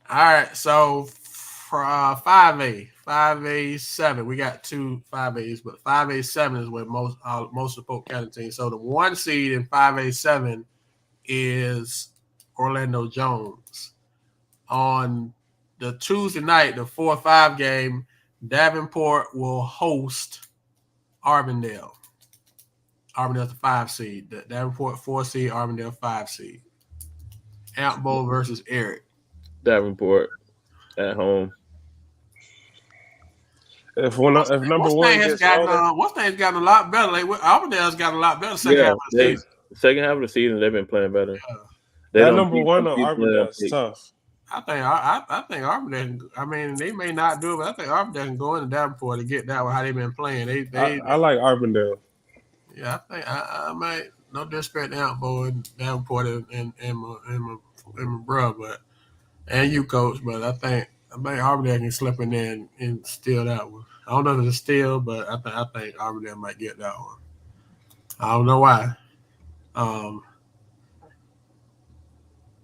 Speaker 1: All right. So for 5A 7, we got 2 5As, but 5A 7 is where most of the Polk County teams. So the 1 seed in 5A 7 is Orlando Jones. On the Tuesday night, the 4-5 game, Davenport will host Arbondale. Arbondale's the 5 seed. The Davenport 4 seed, Arbondale 5 seed. Outbow versus Eric.
Speaker 3: Davenport at home.
Speaker 2: If number one gets
Speaker 1: What's gotten a lot better. Like Arbondale's got a lot better second half of the season.
Speaker 3: Second half of the season, they've been playing better.
Speaker 2: That number one on Arbondale is tough.
Speaker 1: I think Arbondale. I mean, they may not do it, but I think Arbondale can go into Davenport to get that one. How they've been playing.
Speaker 2: I like Arbondale.
Speaker 1: Yeah, I think I might. No disrespect to Outbow and Davenport and my brother, and you, coach, but I think Arbondale can slip in there and steal that one. I don't know if it's a steal, but I think Arbondale might get that one. I don't know why.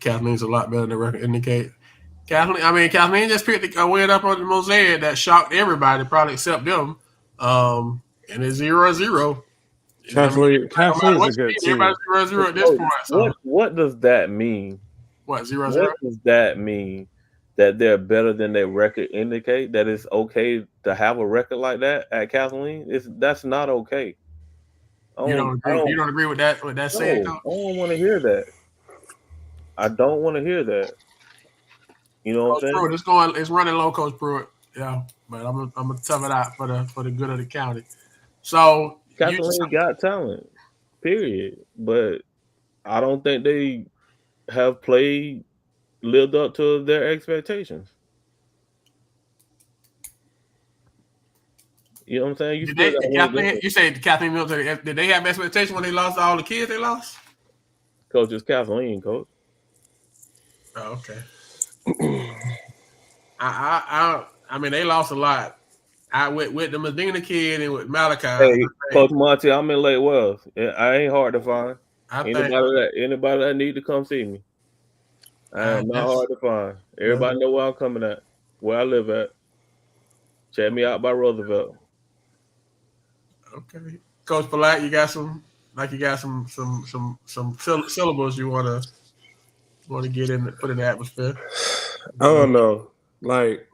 Speaker 1: Kathleen's a lot better than the record indicate. Kathleen just picked a win up on the Mosaic that shocked everybody, probably except them. And it's 0-0.
Speaker 2: Kathleen's a good team.
Speaker 1: Everybody's 0-0 at this point. So.
Speaker 3: What does that mean?
Speaker 1: What, 0-0?
Speaker 3: What does that mean? That they're better than their record indicate? That it's okay to have a record like that at Kathleen? That's not okay.
Speaker 1: You don't agree with that? With that saying?
Speaker 3: I don't want to hear that. I don't want to hear that. You know what I'm saying?
Speaker 1: Pruitt, it's running low, Coach Pruitt. Yeah, but I'm gonna tough it out for the good of the county. So
Speaker 3: Kathleen got talent, period. But I don't think they have lived up to their expectations. You know what I'm saying?
Speaker 1: You say Kathleen Milton, did they have expectations when they lost all the kids they lost?
Speaker 3: Coach, it's Kathleen, coach.
Speaker 1: Oh, okay. I mean, they lost a lot. With the Medina kid and with Malachi.
Speaker 3: Hey, Coach Monty, I'm in Lake Wells. I ain't hard to find. Anybody that need to come see me. I am not hard to find. Everybody know where I'm coming at, where I live at. Check me out by Roosevelt.
Speaker 1: Okay, Coach Polite, you got some syllables you want to get in, put in the atmosphere.
Speaker 2: I don't know, like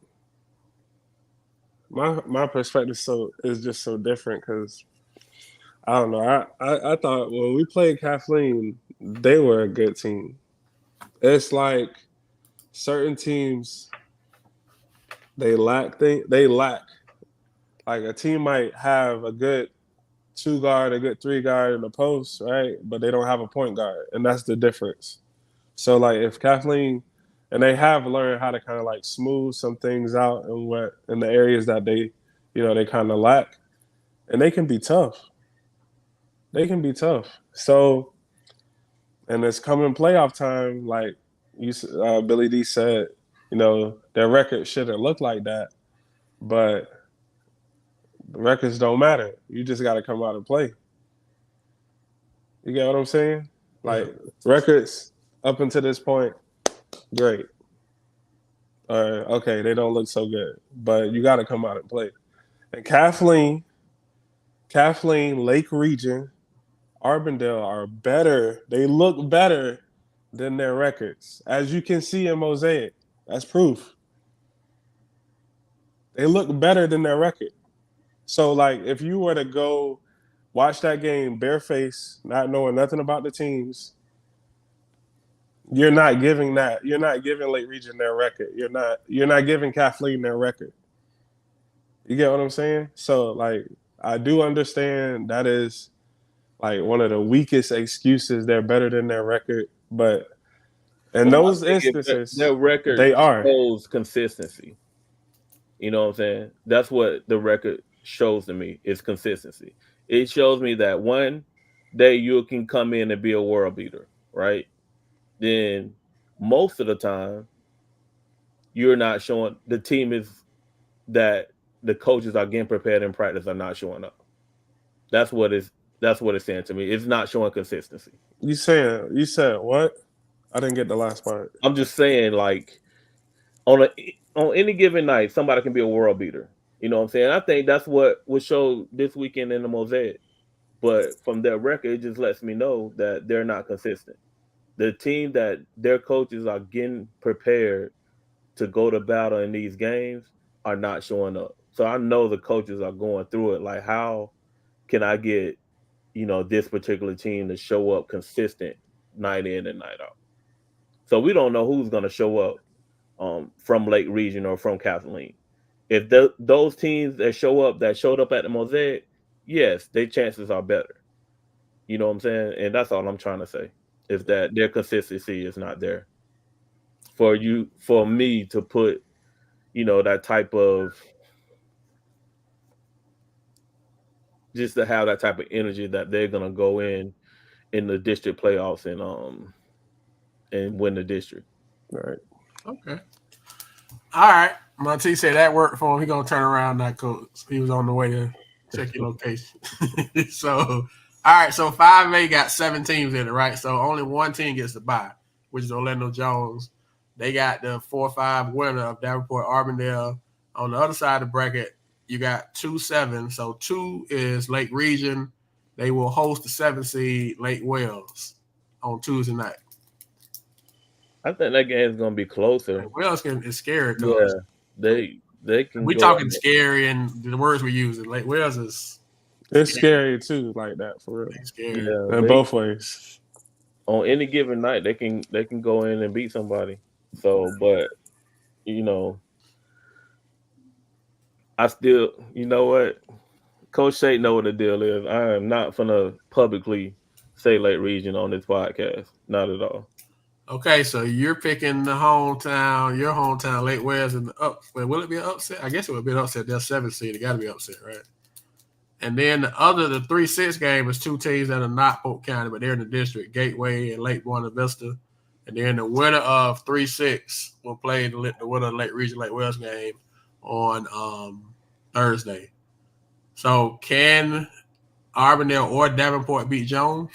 Speaker 2: my perspective is just so different because I don't know. I thought when we played Kathleen, they were a good team. It's like certain teams they lack. Like a team might have a good 2 guard, a good 3 guard in the post, right? But they don't have a point guard, and that's the difference. So like if Kathleen, and they have learned how to kind of like smooth some things out in the areas that they kind of lack, and they can be tough. So, and it's coming playoff time, like Billy D said, their record shouldn't look like that, but records don't matter. You just got to come out and play. You get what I'm saying? Like records up until this point, great. Okay, they don't look so good, but you got to come out and play. And Kathleen, Lake Region, Arbondale are better. They look better than their records. As you can see in Mosaic, that's proof. They look better than their record. So, like, if you were to go watch that game barefaced, not knowing nothing about the teams, you're not giving Lake Region their record. You're not giving Kathleen their record. You get what I'm saying? So, like, I do understand that is like one of the weakest excuses. They're better than their record, but in those instances,
Speaker 3: their record
Speaker 2: they are.
Speaker 3: shows consistency. You know what I'm saying? That's what the record shows to me is consistency. It shows me that one day you can come in and be a world beater, right? Then most of the time you're not showing the team is that the coaches are getting prepared in practice are not showing up. That's what it's saying to me. It's not showing consistency.
Speaker 2: You said what? I didn't get the last part.
Speaker 3: I'm just saying, like, on any given night, somebody can be a world beater. You know what I'm saying? I think that's what was showed this weekend in the Mosaic. But from their record, it just lets me know that they're not consistent. The team that their coaches are getting prepared to go to battle in these games are not showing up. So I know the coaches are going through it. Like, how can I get, this particular team to show up consistent night in and night out? So we don't know who's going to show up from Lake Region or from Kathleen. If those teams that showed up at the Mosaic, yes, their chances are better. You know what I'm saying? And that's all I'm trying to say is that their consistency is not there. For me to put, that type of, just to have that type of energy that they're gonna go in the district playoffs and win the district.
Speaker 2: Right.
Speaker 1: Okay. All right. Monty said that worked for him. He gonna turn around that coach. He was on the way to check your location. So, all right. So 5A got 7 teams in it, right? So only one team gets to bye, which is Orlando Jones. They got the 4-5 winner of Davenport Arbondale. On the other side of the bracket, you got 2-7. So 2 is Lake Region. They will host the 7 seed Lake Wells on Tuesday night.
Speaker 2: I
Speaker 3: think that game is going to be closer.
Speaker 1: Lake Wells is scary.
Speaker 3: Yeah, they can.
Speaker 1: We talking scary and the words we use. Lake Wells is.
Speaker 2: It's scary too, like that for real.
Speaker 1: It's scary.
Speaker 2: Yeah, in both ways.
Speaker 3: On any given night, they can go in and beat somebody. So, but I still, you know what, Coach Shea know what the deal is. I am not gonna publicly say Lake Region on this podcast. Not at all.
Speaker 1: Okay, so you're picking your hometown, Lake Wells, and the up. Well, will it be an upset? I guess it would be an upset. They're 7 seed. It got to be upset, right? And then the 3-6 game is 2 teams that are not Polk County, but they're in the district, Gateway and Lake Buena Vista. And then the winner of 3-6 will play the winner of the Lake Region, Lake Wells game on Thursday. So can Arbondale or Davenport beat Jones?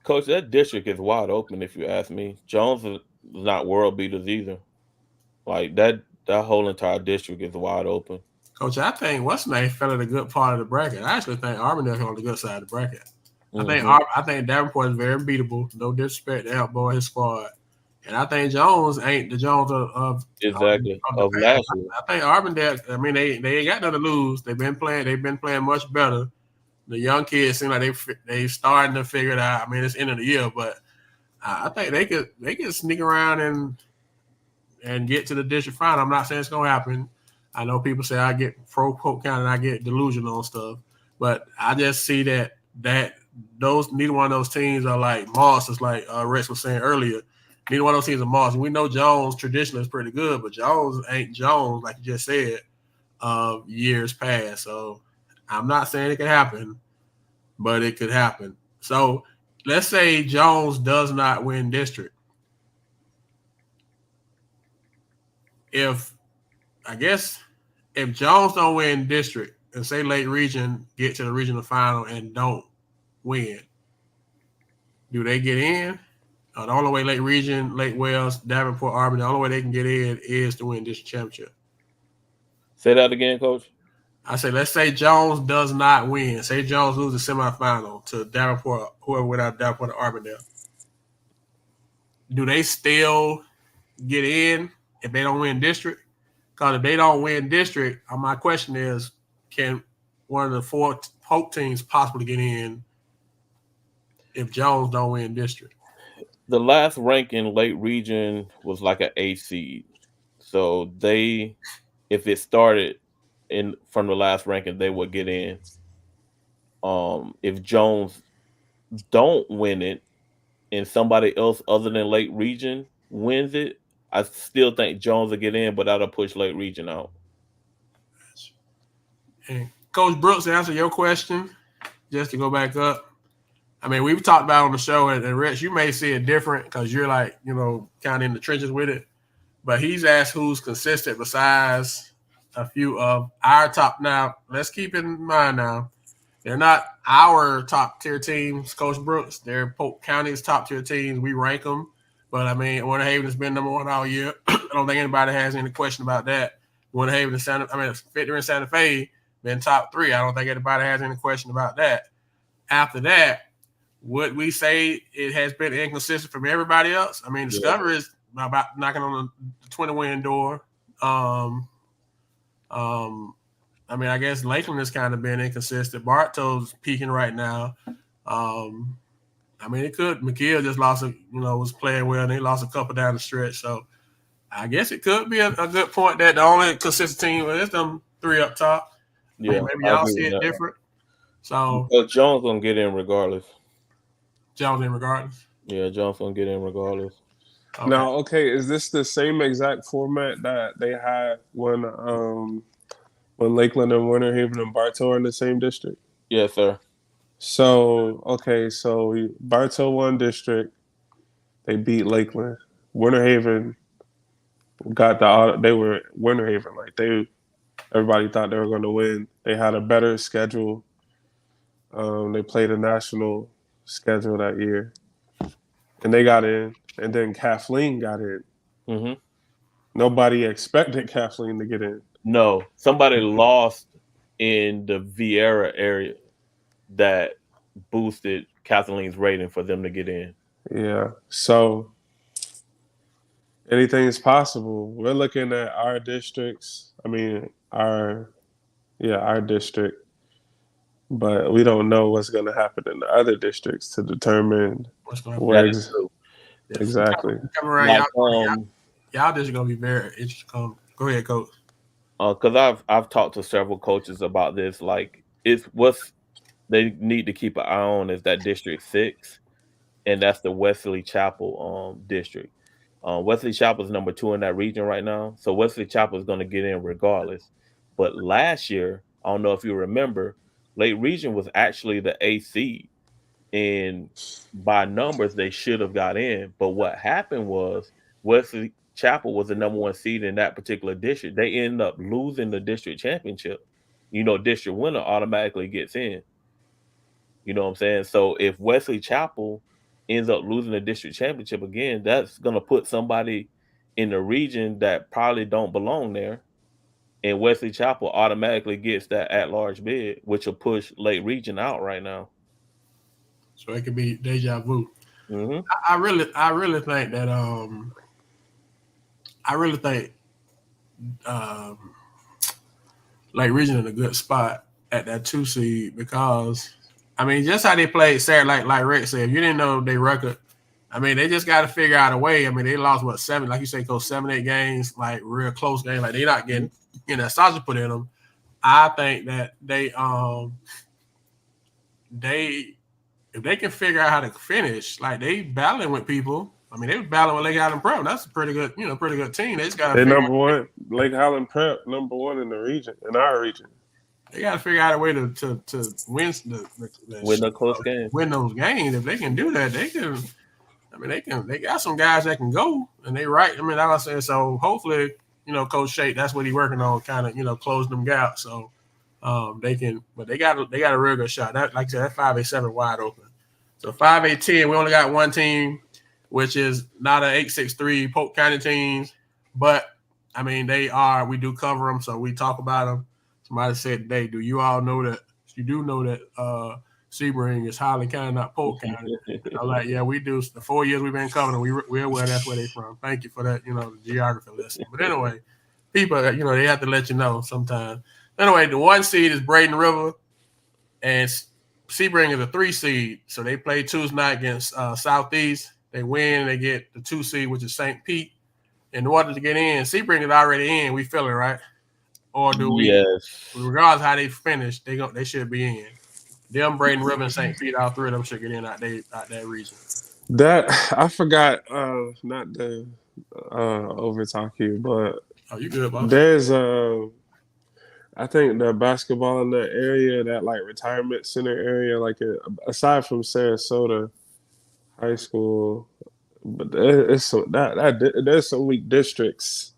Speaker 3: Coach, that district is wide open if you ask me. Jones is not world beaters either. Like that whole entire district is wide open.
Speaker 1: Coach, I think what's name fell in a good part of the bracket. I actually think Arbondale is on the good side of the bracket. I think Davenport is very beatable. No disrespect to Elbow and his squad. And I think Jones ain't the Jones of
Speaker 3: last year.
Speaker 1: I think Arbondale, I mean, they ain't got nothing to lose. They've been playing much better. The young kids seem like they starting to figure it out. I mean, it's end of the year, but I think they could sneak around and get to the district final. I'm not saying it's gonna happen. I know people say I get pro Polk County and I get delusional and stuff, but I just see that neither one of those teams are like monsters, like Rex was saying earlier. Neither one of those teams are monsters. We know Jones traditionally is pretty good, but Jones ain't Jones, like you just said, years past. So I'm not saying it can happen, but it could happen. So let's say Jones does not win district. If Jones don't win district and say Lake Region get to the regional final and don't win, do they get in? The only way Lake Region, Lake Wells, Davenport, Arbondale, the only way they can get in is to win district championship.
Speaker 3: Say that again, Coach.
Speaker 1: I say, let's say Jones does not win. Say Jones loses the semifinal to Davenport, whoever went out Davenport or Arbondale. Do they still get in if they don't win district? Because if they don't win district, my question is, can one of the 4 Polk teams possibly get in if Jones don't win district?
Speaker 3: The last ranking Lake Region was like an 8 seed. So if it started from the last ranking, they would get in. if Jones don't win it and somebody else other than Lake Region wins it, I still think Jones will get in, but that'll push Lake Region out.
Speaker 1: And Coach Brooks, to answer your question, just to go back up, I mean, we've talked about on the show, and Rich, you may see it different because you're like, kind of in the trenches with it. But he's asked who's consistent besides a few of our top. Now, let's keep in mind now, they're not our top tier teams, Coach Brooks. They're Polk County's top tier teams. We rank them. But, I mean, Winter Haven has been number one all year. I don't think anybody has any question about that. Winter Haven and Victory and Santa Fe been top 3. I don't think anybody has any question about that. After that, would we say it has been inconsistent from everybody else? I mean, Discovery is about knocking on the 20-win door. I mean, I guess Lakeland has kind of been inconsistent. Bartow's peaking right now. I mean, it could. McKeel just lost, was playing well, and they lost a couple down the stretch. So I guess it could be a good point that the only consistent team is them 3 up top.
Speaker 3: Yeah,
Speaker 1: maybe y'all see it different. So
Speaker 3: Jones gonna get in regardless.
Speaker 1: Jones in regardless.
Speaker 3: Yeah, Jones gonna get in regardless.
Speaker 2: Okay. Now, is this the same exact format that they had when Lakeland and Winter Haven and Bartow are in the same district?
Speaker 3: Yes, sir.
Speaker 2: So Bartow won district. They beat Lakeland. Winter Haven they were Winter Haven. Everybody thought they were going to win. They had a better schedule. They played a national schedule that year, and they got in. And then Kathleen got in.
Speaker 3: Mm-hmm.
Speaker 2: Nobody expected Kathleen to get in.
Speaker 3: No, somebody lost in the Vieira area that boosted Kathleen's rating for them to get in.
Speaker 2: Yeah. So anything is possible. We're looking at our districts. I mean, our district. But we don't know what's going to happen in the other districts to determine where exactly.
Speaker 1: Come around, y'all just gonna be very interesting. Go ahead, Coach.
Speaker 3: Because I've talked to several coaches about this. Like, it's what's they need to keep an eye on is that District 6, and that's the Wesley Chapel district. Wesley Chapel is number 2 in that region right now, so Wesley Chapel is going to get in regardless. But last year, I don't know if you remember, Lake Region was actually the 8th seed. And by numbers, they should have got in. But what happened was Wesley Chapel was the number 1 seed in that particular district. They ended up losing the district championship. District winner automatically gets in. You know what I'm saying? So if Wesley Chapel ends up losing the district championship again, that's going to put somebody in the region that probably don't belong there. And Wesley Chapel automatically gets that at-large bid, which will push Lake Region out right now.
Speaker 1: So it could be deja vu.
Speaker 3: Mm-hmm.
Speaker 1: I really think that Lake Region in a good spot at that 2 seed because I mean just how they played Saturday, like Rick said, if you didn't know their record, I mean they just got to figure out a way. I mean they lost 7, like you say, 7-8 games, like real close games, like they're not getting that sausage put in them. I think that they if they can figure out how to finish, like they battling with people. I mean, they were battling with Lake Highland Prep. That's a pretty good team. They just got to
Speaker 2: number 1. Lake Highland Prep, number 1 in the region, in our region. They
Speaker 1: got to figure out a way to win
Speaker 3: the close games.
Speaker 1: Win those games. If they can do that, they can. I mean, they got some guys that can go, and they right. I mean, I was saying, so hopefully, Coach Shake, that's what he's working on, kind of, closing them gaps. So they can, but they got a real good shot. That, like I said, that 5-8-7 wide open. So 5-8-10, we only got one team, which is not an 8-6-3 Polk County teams, but I mean we do cover them, so we talk about them. Somebody said today, do you all know that? You do know that Sebring is Highland County, not Polk County. I'm like, yeah, we do. The 4 years we've been covering them, we're aware that's where they're from. Thank you for that, the geography lesson. But anyway, people, they have to let you know sometimes. Anyway, the 1 seed is Braden River, and Sebring is a 3 seed. So they play Tuesday night against Southeast. They win, they get the 2 seed, which is St. Pete. In order to get in, Sebring is already in. We feel it, right? Or do we?
Speaker 3: Yes.
Speaker 1: Regardless of how they finish, they should be in. Them, Braden, River, and St. Pete, all three of them should get in out that region.
Speaker 2: That I forgot. Not to over talk you, but
Speaker 1: You good, boss?
Speaker 2: there's I think the basketball in that area, that like retirement center area, like aside from Sarasota High School, but there's some weak districts.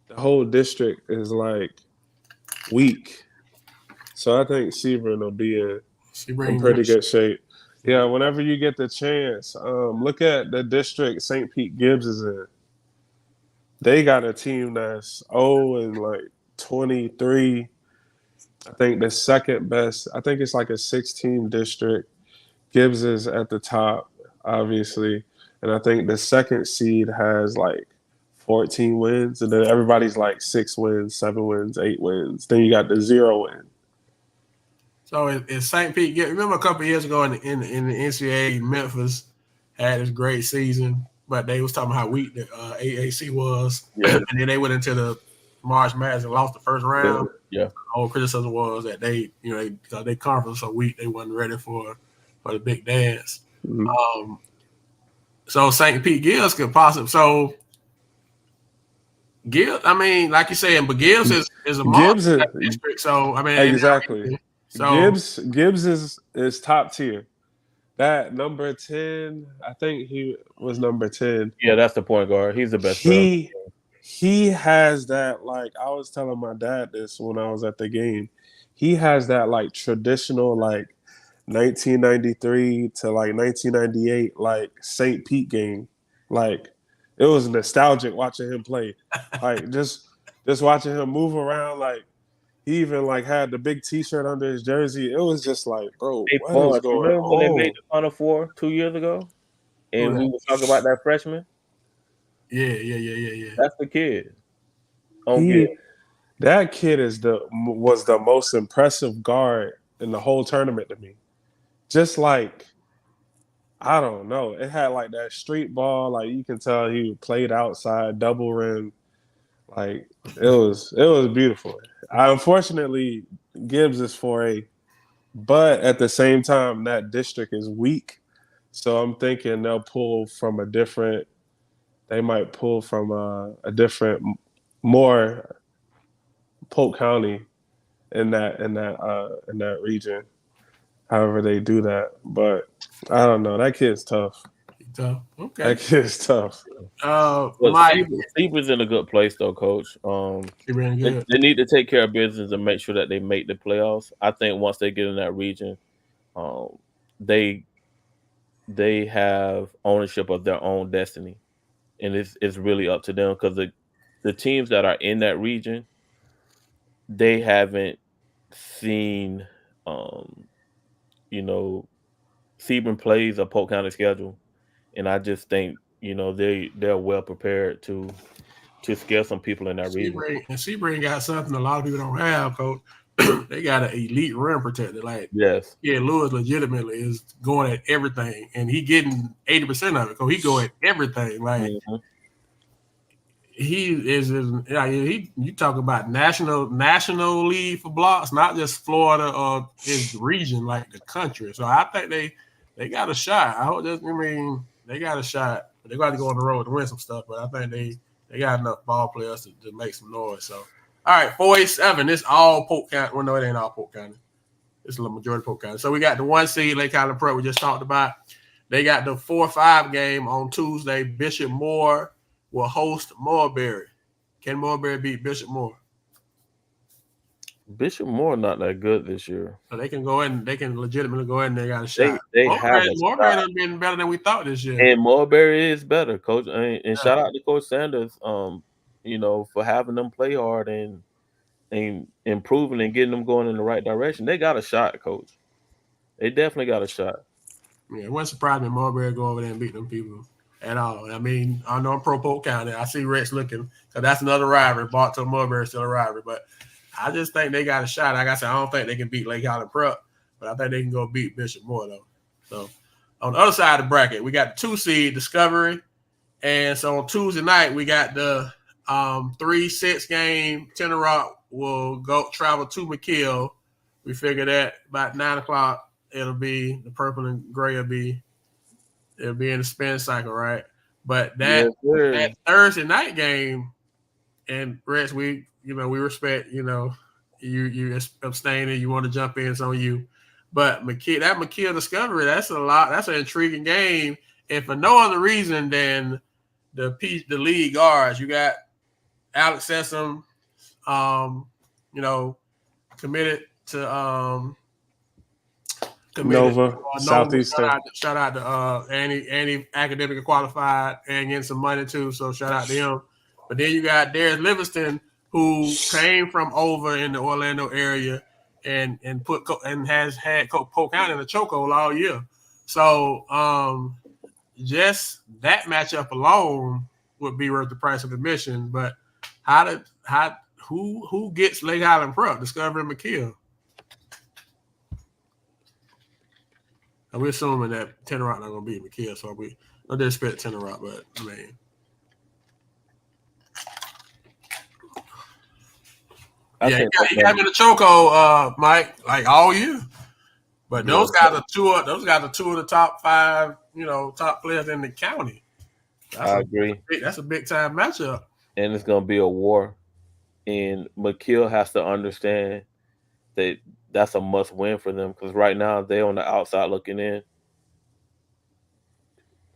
Speaker 2: The whole district is like weak, so I think Sebring will be in pretty good shape. Yeah, whenever you get the chance, look at the district St. Pete Gibbs is in. They got a team that's 0-23. I think the second best. I think it's like a 16 district. Gibbs is at the top, obviously, and I think the second seed has like 14 wins, and then everybody's like 6 wins, 7 wins, 8 wins. Then you got the 0 win.
Speaker 1: So is St. Pete? Remember a couple of years ago in the NCAA, Memphis had this great season, but they was talking about how weak the AAC was, and then they went into the March Madness and lost the first round.
Speaker 3: Yeah.
Speaker 1: The whole criticism was that they conference was so weak they wasn't ready for the big dance.
Speaker 2: Mm-hmm.
Speaker 1: So St. Pete Gibbs could possibly. So Gibbs, I mean, like you saying, but Gibbs is a district. So I mean,
Speaker 2: exactly. So Gibbs is top tier. That number 10, I think he was number 10.
Speaker 3: Yeah, that's the point guard. He's the best.
Speaker 2: He has that, like, I was telling my dad this when I was at the game. He has that like traditional like 1993 to like 1998 like St. Pete game. Like it was nostalgic watching him play. Like just watching him move around. Like he even like had the big T-shirt under his jersey. It was just like, bro, what is going
Speaker 3: Remember when
Speaker 2: on?
Speaker 3: they made the Final Four 2 years ago, and we were talking about that freshman?
Speaker 1: Yeah.
Speaker 3: That's the kid.
Speaker 2: That kid was the most impressive guard in the whole tournament to me. Just like, I don't know, it had like that street ball. Like you can tell he played outside, double rim. Like it was beautiful. Unfortunately, Gibbs is 4A, but at the same time, that district is weak. So I'm thinking they'll pull from a different. They might pull from a different, more Polk County in that region. However they do that, but I don't know. That kid's tough.
Speaker 1: Tough. Okay.
Speaker 2: That kid's tough.
Speaker 3: Sebr's in a good place though, Coach. They need to take care of business and make sure that they make the playoffs. I think once they get in that region, they have ownership of their own destiny, and it's really up to them because the teams that are in that region, they haven't seen Sebring plays a Polk County schedule, and I just think they're well prepared to scare some people in that region.
Speaker 1: And Sebring got something a lot of people don't have, Coach. They got an elite rim protector. Like
Speaker 3: yes,
Speaker 1: Lewis legitimately is going at everything, and he getting 80% of it. Cause he go at everything. Like he is. You talk about national league for blocks, not just Florida or his region, like the country. So I think they got a shot. They got a shot. But they got to go on the road to win some stuff. But I think they got enough ball players to make some noise. So all right, 4A7. It's all Polk County. Well, no, it ain't all Polk County. It's the majority of Polk County. So we got the 1 seed Lake Island Prep we just talked about. They got the 4-5 game on Tuesday. Bishop Moore will host Moorbury. Can Moorbury beat Bishop Moore?
Speaker 3: Bishop Moore not that good this year.
Speaker 1: So they can go in. They can legitimately go in. They got a shot.
Speaker 3: Moorbury
Speaker 1: has been better than we thought this year.
Speaker 3: And Moorbury is better, Coach. And shout out to Coach Sanders. For having them play hard and improving and getting them going in the right direction. They got a shot, Coach. They definitely got a shot.
Speaker 1: Yeah, it wouldn't surprise me if Moorbury go over there and beat them people at all. I mean, I know I'm pro Polk County. I see Rex looking because that's another rivalry. Bartow Moorbury is still a rivalry, but I just think they got a shot. Like I said, I don't think they can beat Lake Island Prep, but I think they can go beat Bishop Moore though. So on the other side of the bracket, we got the 2 seed Discovery, and so on Tuesday night we got the 3-6 game. Tenor Rock will go travel to McKill. We figure that about 9 o'clock. it'll be the purple and gray it'll be in the spin cycle, right? But that Thursday night game and Reds, we respect, you abstaining, you want to jump in, it's on you. But McKeel Discovery, that's a lot. That's an intriguing game, and for no other reason than the lead guards. You got Alex Sessom, committed to
Speaker 2: Nova. Southeastern.
Speaker 1: Shout out to Andy academically qualified and getting some money too. So shout out to him. But then you got Darius Livingston, who came from over in the Orlando area and has had Polk County in the chokehold all year. So just that matchup alone would be worth the price of admission. But who gets Lake Highland Prep? Discovery McKeel. And we're assuming that Tenor Rock not gonna beat McKeel, so we no disrespect to Tenor Rock, but I mean. You got me in the chokehold, Mike, like all year. But those guys are two of the top 5, top players in the county.
Speaker 3: I agree.
Speaker 1: That's a big time matchup.
Speaker 3: And it's gonna be a war. And McKeel has to understand that that's a must win for them because right now they're on the outside looking in.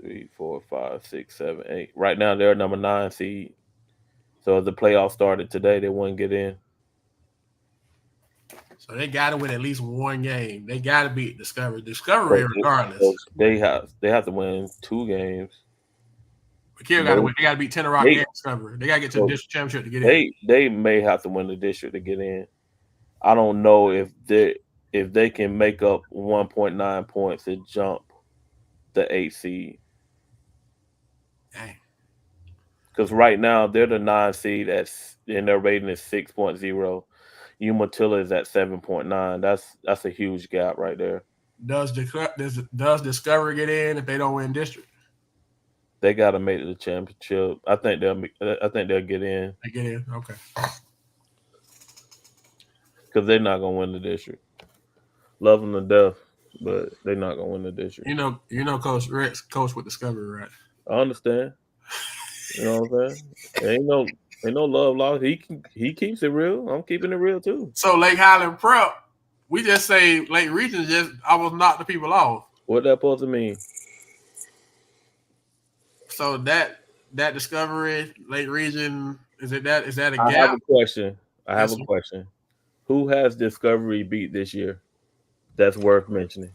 Speaker 3: 3, 4, 5, 6, 7, 8. Right now they're number 9 seed. So if the playoffs started today, they wouldn't get in.
Speaker 1: So they got to win at least one game. They got to beat Discovery. Discovery, regardless.
Speaker 3: They have to win 2 games.
Speaker 1: McKeel got to win. They got to beat Tenor Rock and Discovery. They got to get to the district championship to get in.
Speaker 3: They may have to win the district to get in. I don't know if they can make up 1.9 points to jump the 8 seed.
Speaker 1: Dang.
Speaker 3: Because right now they're the 9 seed and their rating is 6.0. Umatilla is at 7.9. That's a huge gap right there.
Speaker 1: Does Discovery get in if they don't win district?
Speaker 3: They got to make it the championship. I think they'll get in.
Speaker 1: They get in, okay.
Speaker 3: Because they're not gonna win the district. Love them to death, but they're not gonna win the district.
Speaker 1: You know, Coach Rex, coach with Discovery, right?
Speaker 3: I understand. You know what I'm saying? Ain't no love lost. He keeps it real. I'm keeping it real too.
Speaker 1: So Lake Highland Prep, we just say Lake Region just almost knocked the people off.
Speaker 3: What that supposed to mean?
Speaker 1: So that Discovery Lake Region is that a gap?
Speaker 3: I have a question. Who has Discovery beat this year? That's worth mentioning.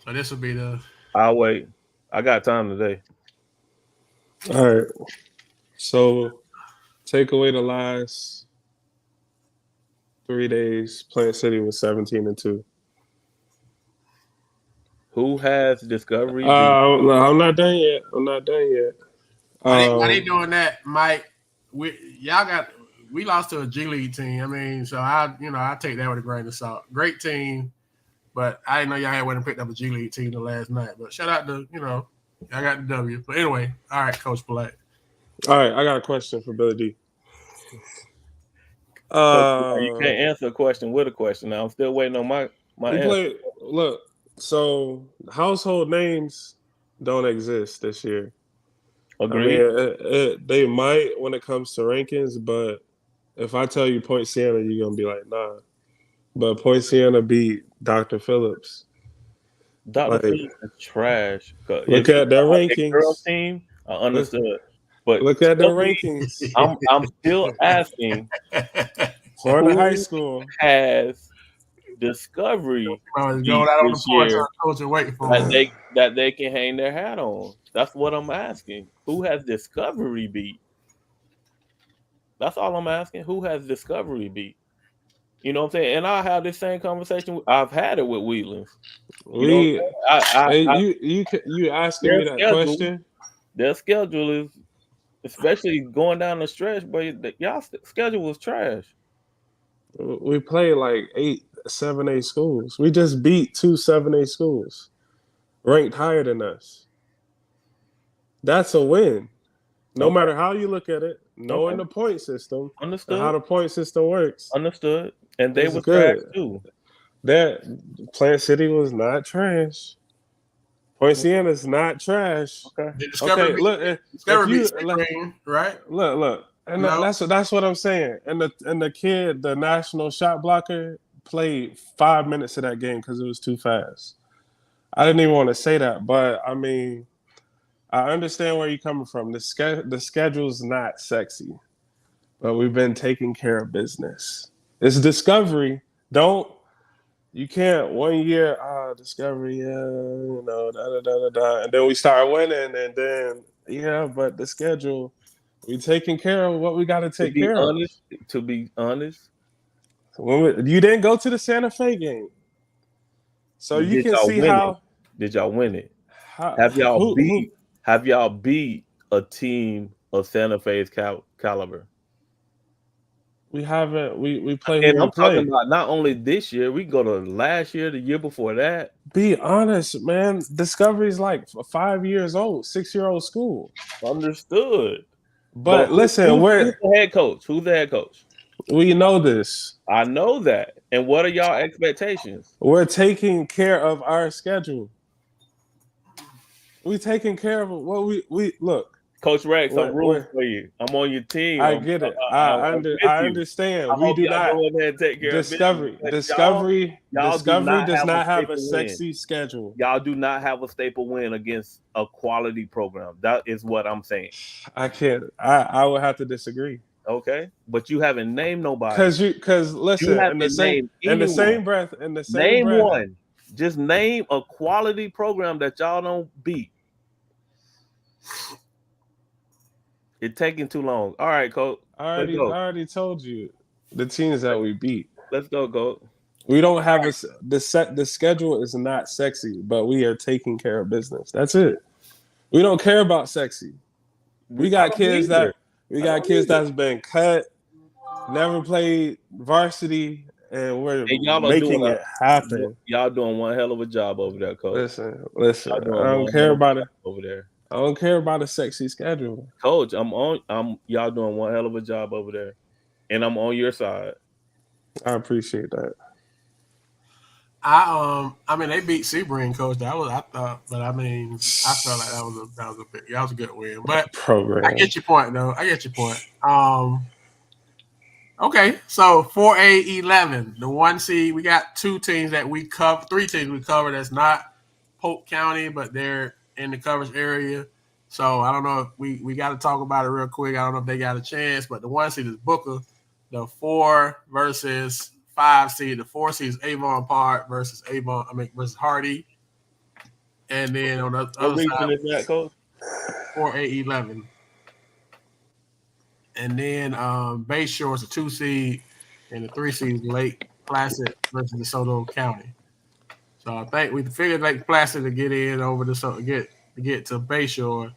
Speaker 1: So this will be the.
Speaker 3: I'll wait. I got time today.
Speaker 2: All right. So take away the last 3 days. Plant City was 17-2.
Speaker 3: Who has Discovery?
Speaker 2: I'm not done yet.
Speaker 1: I ain't doing that, Mike. We lost to a G League team. I mean, so I take that with a grain of salt. Great team, but I didn't know y'all had went and picked up a G League team the last night. But shout out to I got the W. But anyway, all right, Coach Polite.
Speaker 2: All right, I got a question for Billy D.
Speaker 3: You can't answer a question with a question. Now I'm still waiting on my answer.
Speaker 2: Look, so household names don't exist this year.
Speaker 3: Agreed.
Speaker 2: I mean, they might when it comes to rankings, but if I tell you Point Siena, you're gonna be like, nah. But Point Siena beat Dr. Phillips.
Speaker 3: Dr. Phillips is trash.
Speaker 2: Look at their rankings.
Speaker 3: Girls team, I understood. But
Speaker 2: look at their rankings.
Speaker 3: I'm still asking.
Speaker 2: Florida High School
Speaker 3: has Discovery
Speaker 1: going out on the porch, coach, and waiting for
Speaker 3: that they can hang their hat on. That's what I'm asking. Who has Discovery beat? That's all I'm asking. Who has Discovery beat? You know what I'm saying? And I have this same conversation. I've had it with Wheatlands.
Speaker 2: You asking me that question?
Speaker 3: Their schedule is, especially going down the stretch, but y'all schedule was trash.
Speaker 2: We play like 8 7A schools. We just beat 2 7A schools ranked higher than us. That's a win. No matter how you look at it, knowing the point system,
Speaker 3: understood,
Speaker 2: how the point system works.
Speaker 3: Understood. And they
Speaker 2: It's
Speaker 3: were
Speaker 2: good.
Speaker 3: trash too.
Speaker 2: That Plant City was not trash. Point Sienna's not trash.
Speaker 3: Okay.
Speaker 2: Okay, look,
Speaker 1: Discovery
Speaker 2: if you
Speaker 1: beat Sebring, right?
Speaker 2: look, and
Speaker 1: No.
Speaker 2: that's what I'm saying. And the kid, the national shot blocker, played 5 minutes of that game because it was too fast. I didn't even want to say that, but I mean, I understand where you're coming from. The schedule's not sexy, but we've been taking care of business. It's Discovery. You can't 1 year, Discovery, da da da da da, and then we start winning, and then but the schedule, we taking care of what we got to take care of.
Speaker 3: To be honest,
Speaker 2: You didn't go to the Santa Fe game, so you can see how.
Speaker 3: Did y'all win it?
Speaker 2: How
Speaker 3: Have y'all
Speaker 2: who,
Speaker 3: Have y'all beat a team of Santa Fe's caliber?
Speaker 2: we haven't. We play
Speaker 3: And
Speaker 2: who
Speaker 3: I'm
Speaker 2: we play.
Speaker 3: talking about not only this year. We go to last year, the year before that.
Speaker 2: Be honest, man. Discovery's like 5 years old, 6-year-old school.
Speaker 3: Understood.
Speaker 2: But listen,
Speaker 3: who's the head coach? Who's the head coach?
Speaker 2: We know this.
Speaker 3: I know that. And what are y'all expectations?
Speaker 2: We're taking care of our schedule. We taking care of what we look.
Speaker 3: Coach Rex, I'm rooting for you. I'm on your team.
Speaker 2: I get it. I understand.
Speaker 3: I
Speaker 2: We
Speaker 3: hope
Speaker 2: do
Speaker 3: y'all
Speaker 2: not.
Speaker 3: go in there and take care
Speaker 2: Discovery.
Speaker 3: of
Speaker 2: Discovery does not have a
Speaker 3: staple
Speaker 2: sexy schedule.
Speaker 3: Y'all do not have a staple win against a quality program. That is what I'm saying.
Speaker 2: I can't. I would have to disagree.
Speaker 3: Okay, but you haven't named nobody.
Speaker 2: Because listen, in the same breath,
Speaker 3: name one. Just name a quality program that y'all don't beat. It's taking too long. All right, Coach.
Speaker 2: I already told you the teams that we beat.
Speaker 3: Let's go, Coach.
Speaker 2: We don't have the schedule is not sexy, but we are taking care of business. That's it. We don't care about sexy. We got kids that's been cut, never played varsity, and we're making it happen.
Speaker 3: Y'all doing one hell of a job over there, Coach.
Speaker 2: Listen. I don't care about it over there. I don't care about a sexy schedule,
Speaker 3: Coach. Y'all doing one hell of a job over there, and I'm on your side.
Speaker 2: I appreciate that.
Speaker 1: I mean, they beat Sebring, Coach. I thought, but I mean, I felt like that was a good win. But program. I get your point, though. Okay, so 4A11, the 1 seed. We got 2 teams that we cover, 3 teams we cover. That's not Polk County, but they're in the coverage area. So I don't know if we got to talk about it real quick. I don't know if they got a chance, but the 1 seed is Booker. The 4 versus 5 seed. The 4 seed is Avon Park versus Hardy. And then on the other side, is that, Coach? 4A11. And then Bayshore is a 2 seed, and the 3 seed is Lake Placid versus DeSoto County. So I think we figured Lake Placid to get in over to get to Bayshore.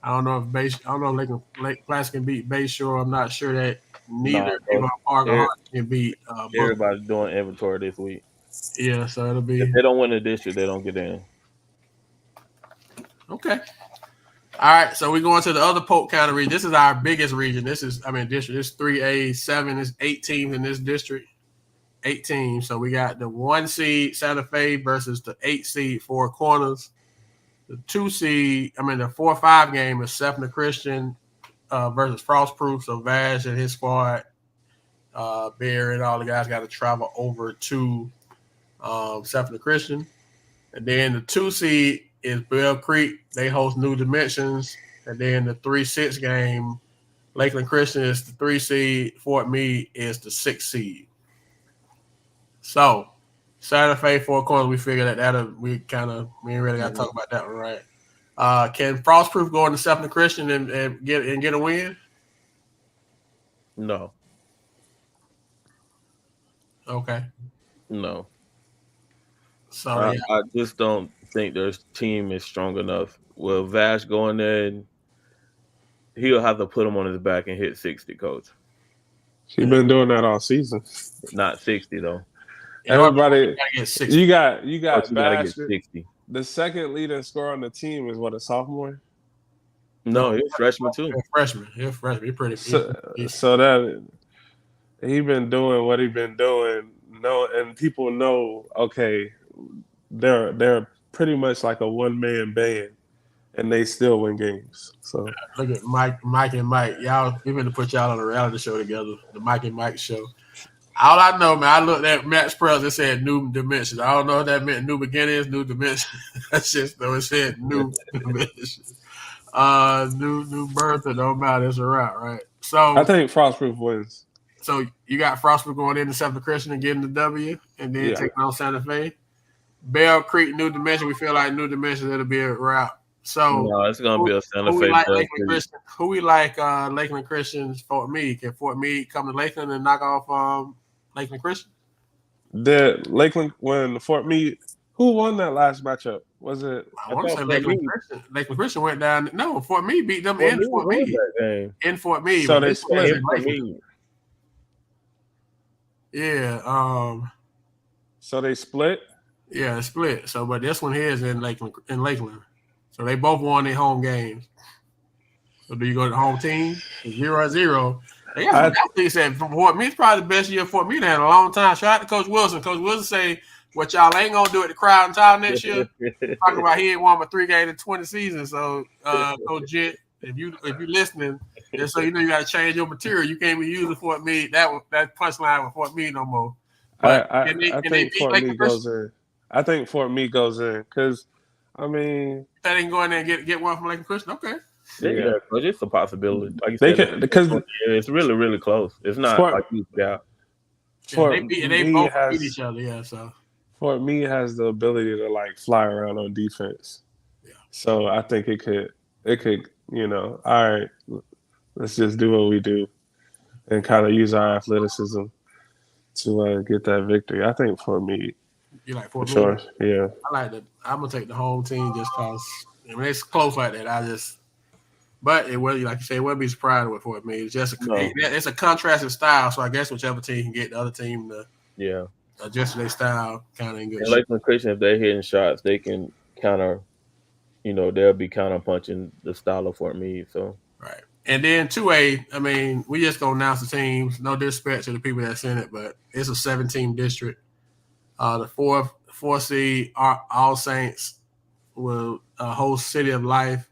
Speaker 1: I don't know if Lake Placid can beat Bayshore. I'm not sure that neither Avon Park or Hardy can beat.
Speaker 3: Everybody's doing inventory this week.
Speaker 1: Yeah, so it'll be.
Speaker 3: If they don't win the district, they don't get in.
Speaker 1: Okay. All right, so we're going to the other Polk County region. This is our biggest region. District. This 3A7 is 8 teams in this district. 8 teams. So we got the 1 seed Santa Fe versus the 8 seed Four Corners. The 2 seed, the 4-5 game is Sefner Christian versus Frostproof. So Vash and his squad, Bear and all the guys got to travel over to Sefner Christian. And then the 2 seed is Bell Creek. They host New Dimensions. And then the 3-6 game, Lakeland Christian is the 3 seed. Fort Meade is the 6 seed. So Santa Fe, Four Corners, we figured we ain't really got to talk about that one, right? Can Frostproof go into Sefner Christian and get a win?
Speaker 3: No.
Speaker 1: Okay.
Speaker 3: No.
Speaker 1: Sorry.
Speaker 3: I just don't think their team is strong enough. Will Vash go in there and he'll have to put him on his back and hit 60, Coach?
Speaker 2: He's been doing that all season.
Speaker 3: Not 60 though.
Speaker 2: Everybody, you got
Speaker 3: Vash. 60.
Speaker 2: The second leading scorer on the team is what, a sophomore?
Speaker 3: No, he's a freshman too.
Speaker 1: He's a freshman. He's pretty.
Speaker 2: So that he been doing what he been doing. No, and people know. Okay, they're pretty much like a one-man band, and they still win games. So
Speaker 1: Look at Mike and Mike. Y'all, we meant to put y'all on a reality show together, the Mike and Mike show. All I know, man, I looked at Matt's press. It said new dimensions. I don't know if that meant new beginnings, new dimensions. That's just though it said new dimensions. New birth. It don't matter. It's a wrap, right? So
Speaker 2: I think Frostproof wins.
Speaker 1: So you got Frostproof going into Central Christian and getting the W, and then taking on Santa Fe. Bell Creek, New Dimension. We feel like New Dimension. It'll be a wrap. So
Speaker 3: no, it's gonna be a Santa Fe.
Speaker 1: Who we like Lakeland Christian's Fort Meade? Can Fort Meade come to Lakeland and knock off Lakeland Christian?
Speaker 2: Did Lakeland win Fort Meade? Who won that last matchup? Was it?
Speaker 1: I want to say Lakeland Christian. Lakeland Christian went down. No, Fort Meade beat them in Fort Meade. In Fort Meade.
Speaker 2: So they split.
Speaker 1: Yeah.
Speaker 2: So they split.
Speaker 1: Yeah, they split. So, but this one here is in Lakeland. So they both won their home games. So do you go to the home team? 0-0. I think said Fort Meade is probably the best year Fort Meade had in a long time. Shout out to Coach Wilson. Coach Wilson say what y'all ain't gonna do at the Crowd and Town next year. Talking about he ain't won but 3 games in 20 seasons. So Coach Jit, if you listening, just so you know you gotta change your material. You can't be using Fort Meade that punchline with Fort Meade no more. But
Speaker 2: I think Fort Meade goes in. I think Fort Meade goes in because I mean
Speaker 1: that ain't going there and get one from Lakeland Christian. Okay.
Speaker 3: Yeah, but it's a possibility. Like you said, because it's really, really close. It's not like you got.
Speaker 1: They both beat each other. Yeah, so
Speaker 2: Fort Meade has the ability to like fly around on defense. Yeah. So I think it could, all right, let's just do what we do, and kind of use our athleticism to get that victory. I think Fort Meade.
Speaker 1: You like Fort Meade?
Speaker 2: Sure. Yeah.
Speaker 1: I'm gonna take the home team just because when it's close like that. But it will, like you say, it wouldn't be surprised with Fort Meade. It's just it's a contrasting style, so I guess whichever team can get the other team to adjust their style, kind of in good.
Speaker 3: Lakeland Christian, if they're hitting shots, they can counter. They'll be counter punching the style of Fort Meade. So
Speaker 1: right, and then 2A. I mean, we just gonna announce the teams. No disrespect to the people that's in it, but it's a 7-team district. The fourth seed, All Saints, will host City of Life.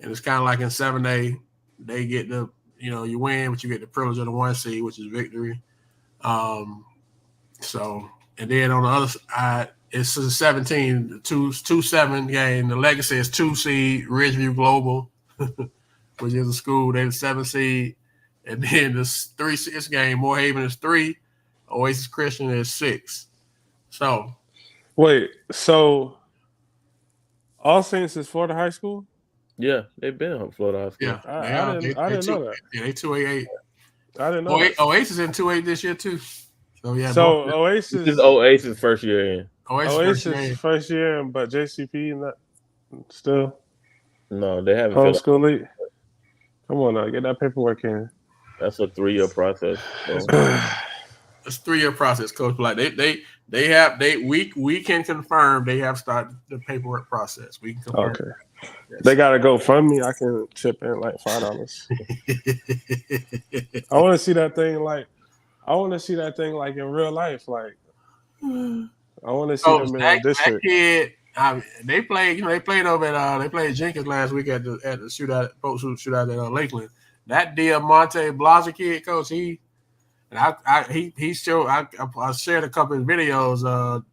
Speaker 1: And it's kind of like in 7A, they get you win, but you get the privilege of the 1 seed, which is victory. So, and then on the other side, it's a 17, 2-7 game. The Legacy is 2 seed, Ridgeview Global, which is a school. They're the 7 seed. And then the 3-6 game, Moorhaven is 3, Oasis Christian is 6. So.
Speaker 2: Wait, so All Saints is Florida High School?
Speaker 3: Yeah, they've been on Florida High School.
Speaker 2: Yeah, I didn't know that.
Speaker 1: Yeah, they 2A8.
Speaker 2: I didn't know that.
Speaker 1: Oasis in 2A this year too. So yeah.
Speaker 2: So Oasis.
Speaker 3: This is Oasis first year in.
Speaker 2: Oasis first year in, but JCP not still.
Speaker 3: No, they haven't.
Speaker 2: Homeschool league. Come on now, get that paperwork in.
Speaker 3: That's a 3-year process. So.
Speaker 1: It's a 3-year process, Coach. Like we can confirm they have started the paperwork process. We can confirm.
Speaker 2: Okay. Yes. They gotta go fund me. I can chip in like $5. I want to see that thing like in real life. Like I want to see them in the district.
Speaker 1: That kid, they played. They played over at they played Jenkins last week at the shootout, post shootout at Lakeland. That Diamante Blaser kid, Coach, he showed. I shared a couple of videos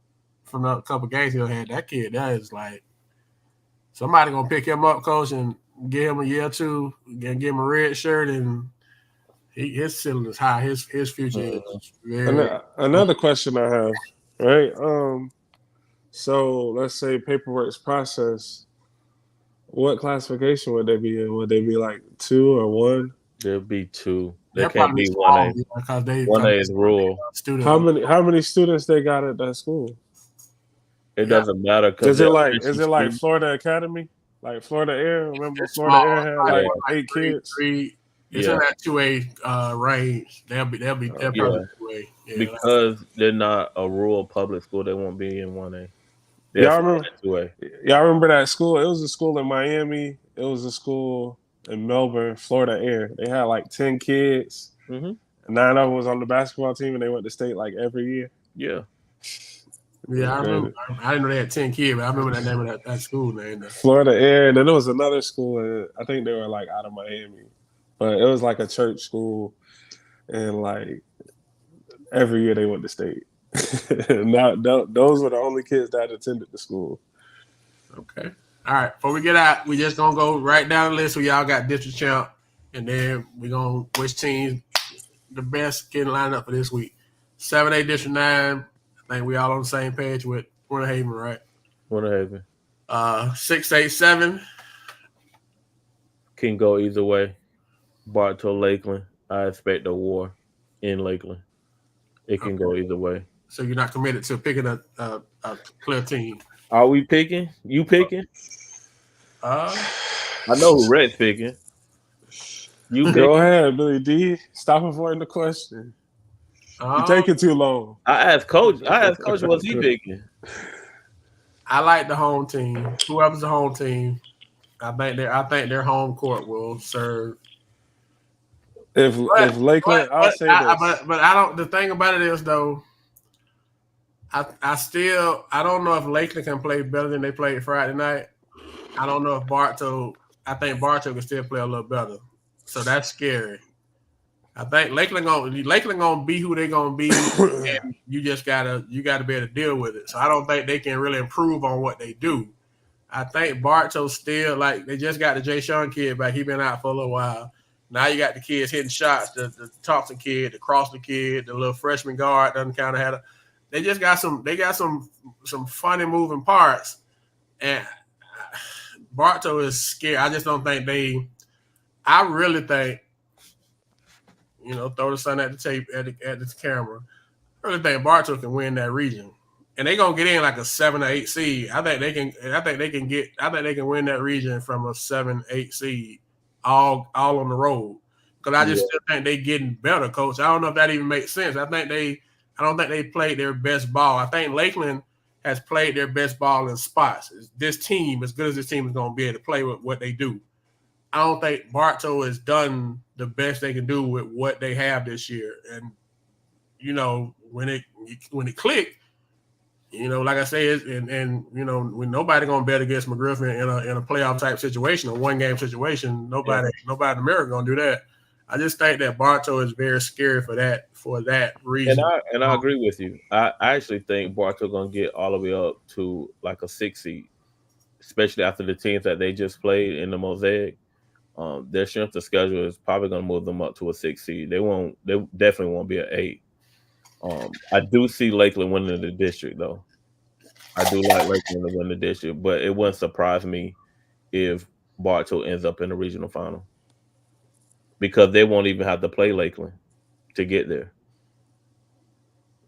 Speaker 1: from a couple of games he had. That kid, that is like. Somebody gonna pick him up, Coach, and give him a year or two, and give him a red shirt, and his ceiling is high. His future is very.
Speaker 2: Another question I have, right? So let's say paperwork's processed. What classification would they be in? Would they be like 2 or 1?
Speaker 3: They'll be 2. They can't be 1A. Because 1A is rural.
Speaker 2: How many students they got at that school?
Speaker 3: It doesn't matter.
Speaker 2: Is it like Florida Academy? Like Florida Air? Remember Florida Air had like 8 kids?
Speaker 1: It's in that 2A range. They'll probably 2A. Yeah,
Speaker 3: because they're not a rural public school, they won't be in 1A.
Speaker 2: Y'all remember that school? It was a school in Miami. It was a school in Melbourne, Florida Air. They had like 10 kids.
Speaker 3: Mm-hmm.
Speaker 2: 9 of them was on the basketball team, and they went to state like every year.
Speaker 3: Yeah.
Speaker 1: Yeah, I remember. I didn't know they had 10 kids, but I remember that name of that school name.
Speaker 2: Florida Air, and then there was another school. I think they were like out of Miami, but it was like a church school, and like every year they went to state. Now those were the only kids that attended the school.
Speaker 1: Okay. All right. Before we get out, we just gonna go right down the list. We all got district champ, and then we gonna which teams the best getting lined up for this week. 7A District 9. I think we all on the same page with Winter Haven, right?
Speaker 3: Winter Haven.
Speaker 1: 687.
Speaker 3: Can go either way. Bartow, Lakeland. I expect a war in Lakeland. It can go either way.
Speaker 1: So you're not committed to picking a clear team.
Speaker 3: Are we picking? You picking?
Speaker 1: I
Speaker 3: know who Red's picking. You picking?
Speaker 2: Go ahead, Billy D. Stop avoiding the question. You're taking too long.
Speaker 3: I asked Coach. What's he picking?
Speaker 1: I like the home team. Whoever's the home team, I think their home court will serve.
Speaker 2: If Lakeland, I'll say this.
Speaker 1: But I don't. The thing about it is though, I don't know if Lakeland can play better than they played Friday night. I don't know if Bartow. I think Bartow can still play a little better. So that's scary. I think Lakeland gonna be who they gonna be, and you gotta be able to deal with it. So I don't think they can really improve on what they do. I think Bartow still they just got the Jay Sean kid back. He been out for a little while. Now you got the kids hitting shots. The Thompson kid, the Crossley kid, the little freshman guard doesn't kind of have. They just got some. They got some funny moving parts, and Bartow is scared. I just don't think they. I really think. Throw the sun at the tape at the camera. I really think Bartow can win that region, and they're gonna get in like a 7 or 8 seed. I think they can win that region from a 7-8 seed, all on the road. Because I just still think they getting better, Coach. I don't know if that even makes sense. I don't think they played their best ball. I think Lakeland has played their best ball in spots. This team, as good as this team is going to be able to play with what they do, I don't think Bartow has done the best they can do with what they have this year. And when it clicked, like I said, and when nobody gonna bet against McGriffin in a playoff type situation, a 1-game situation, nobody in America gonna do that. I just think that Bartow is very scary for that reason.
Speaker 3: And I agree with you. I actually think Bartow gonna get all the way up to like a 6 seed, especially after the teams that they just played in the Mosaic. Their strength of schedule is probably going to move them up to a 6 seed. They definitely won't be an 8. I do see Lakeland winning the district though. I do like Lakeland to win the district, but it wouldn't surprise me if Bartow ends up in the regional final because they won't even have to play Lakeland to get there.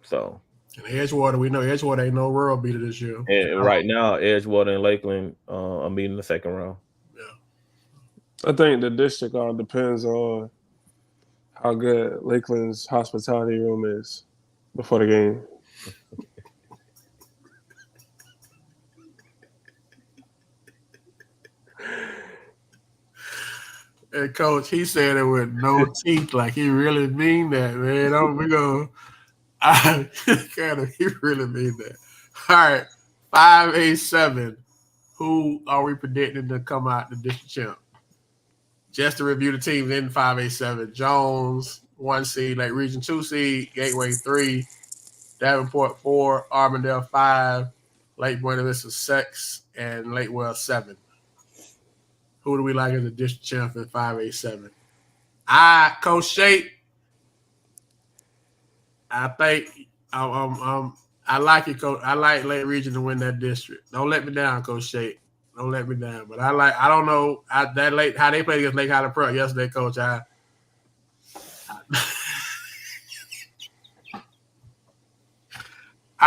Speaker 3: So,
Speaker 1: and Edgewater, we know Edgewater ain't no world beater this year.
Speaker 3: And right now, Edgewater and Lakeland are meeting the second round.
Speaker 2: I think the district all depends on how good Lakeland's hospitality room is before the game.
Speaker 1: And Coach, he said it with no teeth, like he really mean that, man. He really mean that. All right, 5A7. Who are we predicting to come out the district champ? Just to review the teams in 5A7. Jones, 1 seed, Lake Region 2 seed, Gateway 3, Davenport 4, Arbondale 5, Lake Buena Vista 6, and Lakewell 7. Who do we like as a district champ in 5A7? Coach Shake, I think I like it, Coach. I like Lake Region to win that district. Don't let me down, Coach Shake. Don't let me down. But I don't know how they played against Lake Highland Pro yesterday, Coach. I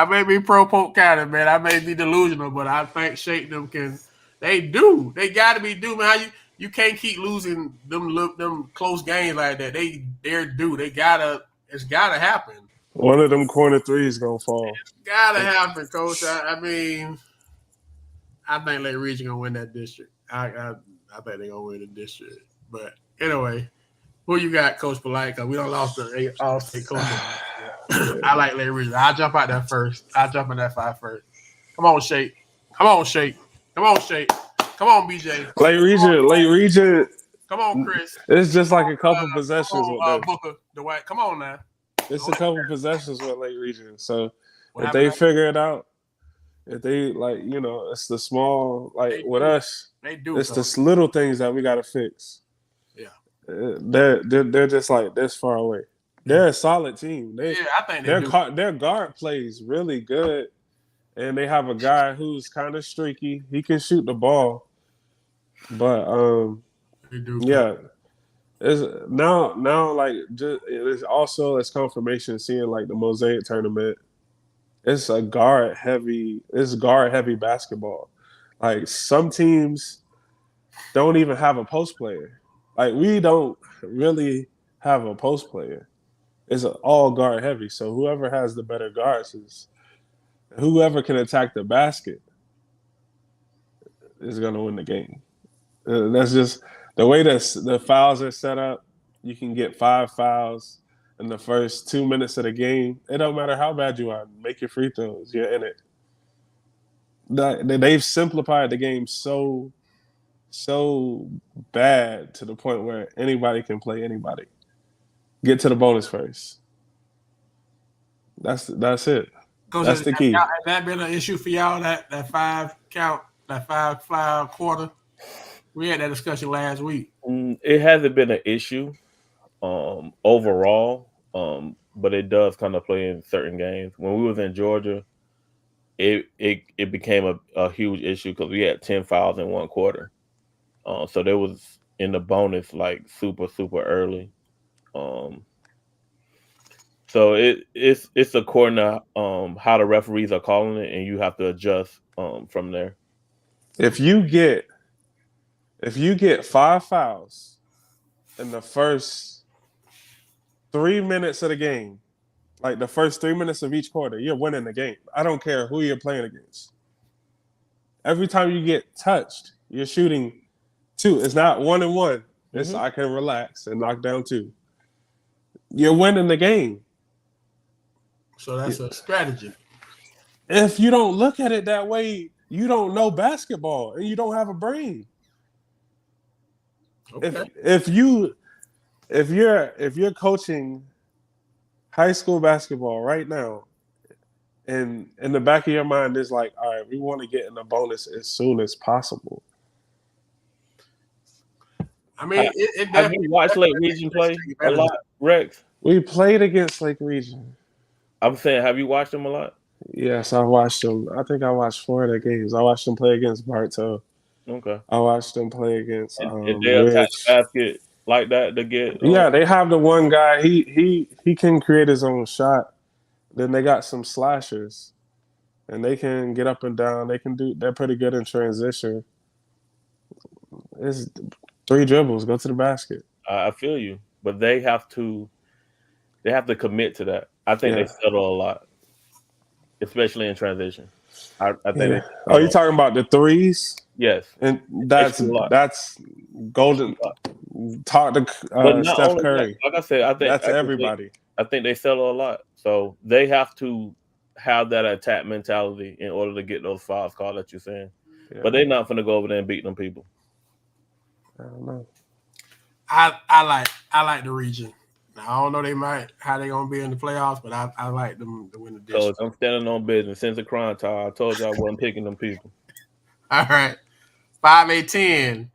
Speaker 1: may be pro Polk County, man. I may be delusional, but I think Shake them can. They do. They got to be due, man. How you can't keep losing them close games like that. They're due. It's gotta happen.
Speaker 2: One of them corner threes gonna fall.
Speaker 1: It's gotta happen, Coach. I think Lake Region gonna win that district. I think they're gonna win the district. But anyway, Who you got, Coach Polite? Because we don't lost the all-state coach. I like Lake Region. I'll jump out there first. I'll jump in that 5 first. Come on, Shake. Come on, Shake. Come on, Shake. Come on, BJ.
Speaker 2: Lake Region.
Speaker 1: Come on, Chris.
Speaker 2: It's just like a couple possessions with them.
Speaker 1: Booker, Dwight. Come on now.
Speaker 2: It's a couple possessions with Lake Region. So if they figure it out, if they it's the small with us. They do. It's the little things that we got to fix.
Speaker 1: Yeah.
Speaker 2: They're just like this far away. They're a solid team. I
Speaker 1: think
Speaker 2: their guard plays really good, and they have a guy who's kind of streaky. He can shoot the ball, but
Speaker 1: they do.
Speaker 2: Yeah, it's it's confirmation seeing like the Mosaic tournament. It's guard heavy basketball. Like some teams don't even have a post player. Like we don't really have a post player. It's all guard heavy. So whoever has the better guards whoever can attack the basket is going to win the game. That's just the way the fouls are set up. You can get 5 fouls in the first 2 minutes of the game. It don't matter how bad you are. Make your free throws. You're in it. They've simplified the game so bad to the point where anybody can play anybody. Get to the bonus first. That's it. That's the key.
Speaker 1: Has that been an issue for y'all? That 5 count, that 5 foul quarter. We had that discussion last week.
Speaker 3: It hasn't been an issue overall, but it does kind of play in certain games. When we was in Georgia, it became a huge issue because we had 10 fouls in one quarter. So there was in the bonus like super early. So it's according to how the referees are calling it, and you have to adjust from there.
Speaker 2: If you get 5 fouls in the first 3 minutes of the game, like the first 3 minutes of each quarter, you're winning the game. I don't care who you're playing against. Every time you get touched, you're shooting 2. It's not 1 and 1. It's I can relax and knock down 2. You're winning the game.
Speaker 1: So that's a strategy.
Speaker 2: If you don't look at it that way, you don't know basketball and you don't have a brain. Okay. If you're coaching high school basketball right now, and in the back of your mind is like, all right, we want to get in the bonus as soon as possible.
Speaker 1: I mean,
Speaker 3: have you watched Lake Region play a lot, Rex?
Speaker 2: We played against Lake Region.
Speaker 3: I'm saying, have you watched them a lot?
Speaker 2: Yes, I watched them. I think I watched 4 of their games. I watched them play against Bartow.
Speaker 3: Okay.
Speaker 2: I watched them play against
Speaker 3: if they attack the basket like that to get
Speaker 2: they have the one guy. He can create his own shot. Then they got some slashers, and they can get up and down. They're pretty good in transition. It's 3 dribbles, go to the basket.
Speaker 3: I feel you, but they have to commit to that. I think they settle a lot, especially in transition. I think.
Speaker 2: Oh, you talking about the threes?
Speaker 3: Yes,
Speaker 2: and that's golden. Talk to Steph Curry.
Speaker 3: Like I said, I think
Speaker 2: that's everybody.
Speaker 3: I think they settle a lot, so they have to have that attack mentality in order to get those fouls called that you're saying. Yeah. But they're not going to go over there and beat them people.
Speaker 2: I don't know.
Speaker 1: I like the region. Now, I don't know how they gonna be in the playoffs, but I like them to win the district.
Speaker 3: So I'm standing on business. Since the crime time, I told you I wasn't picking them people.
Speaker 1: All right, 5A10.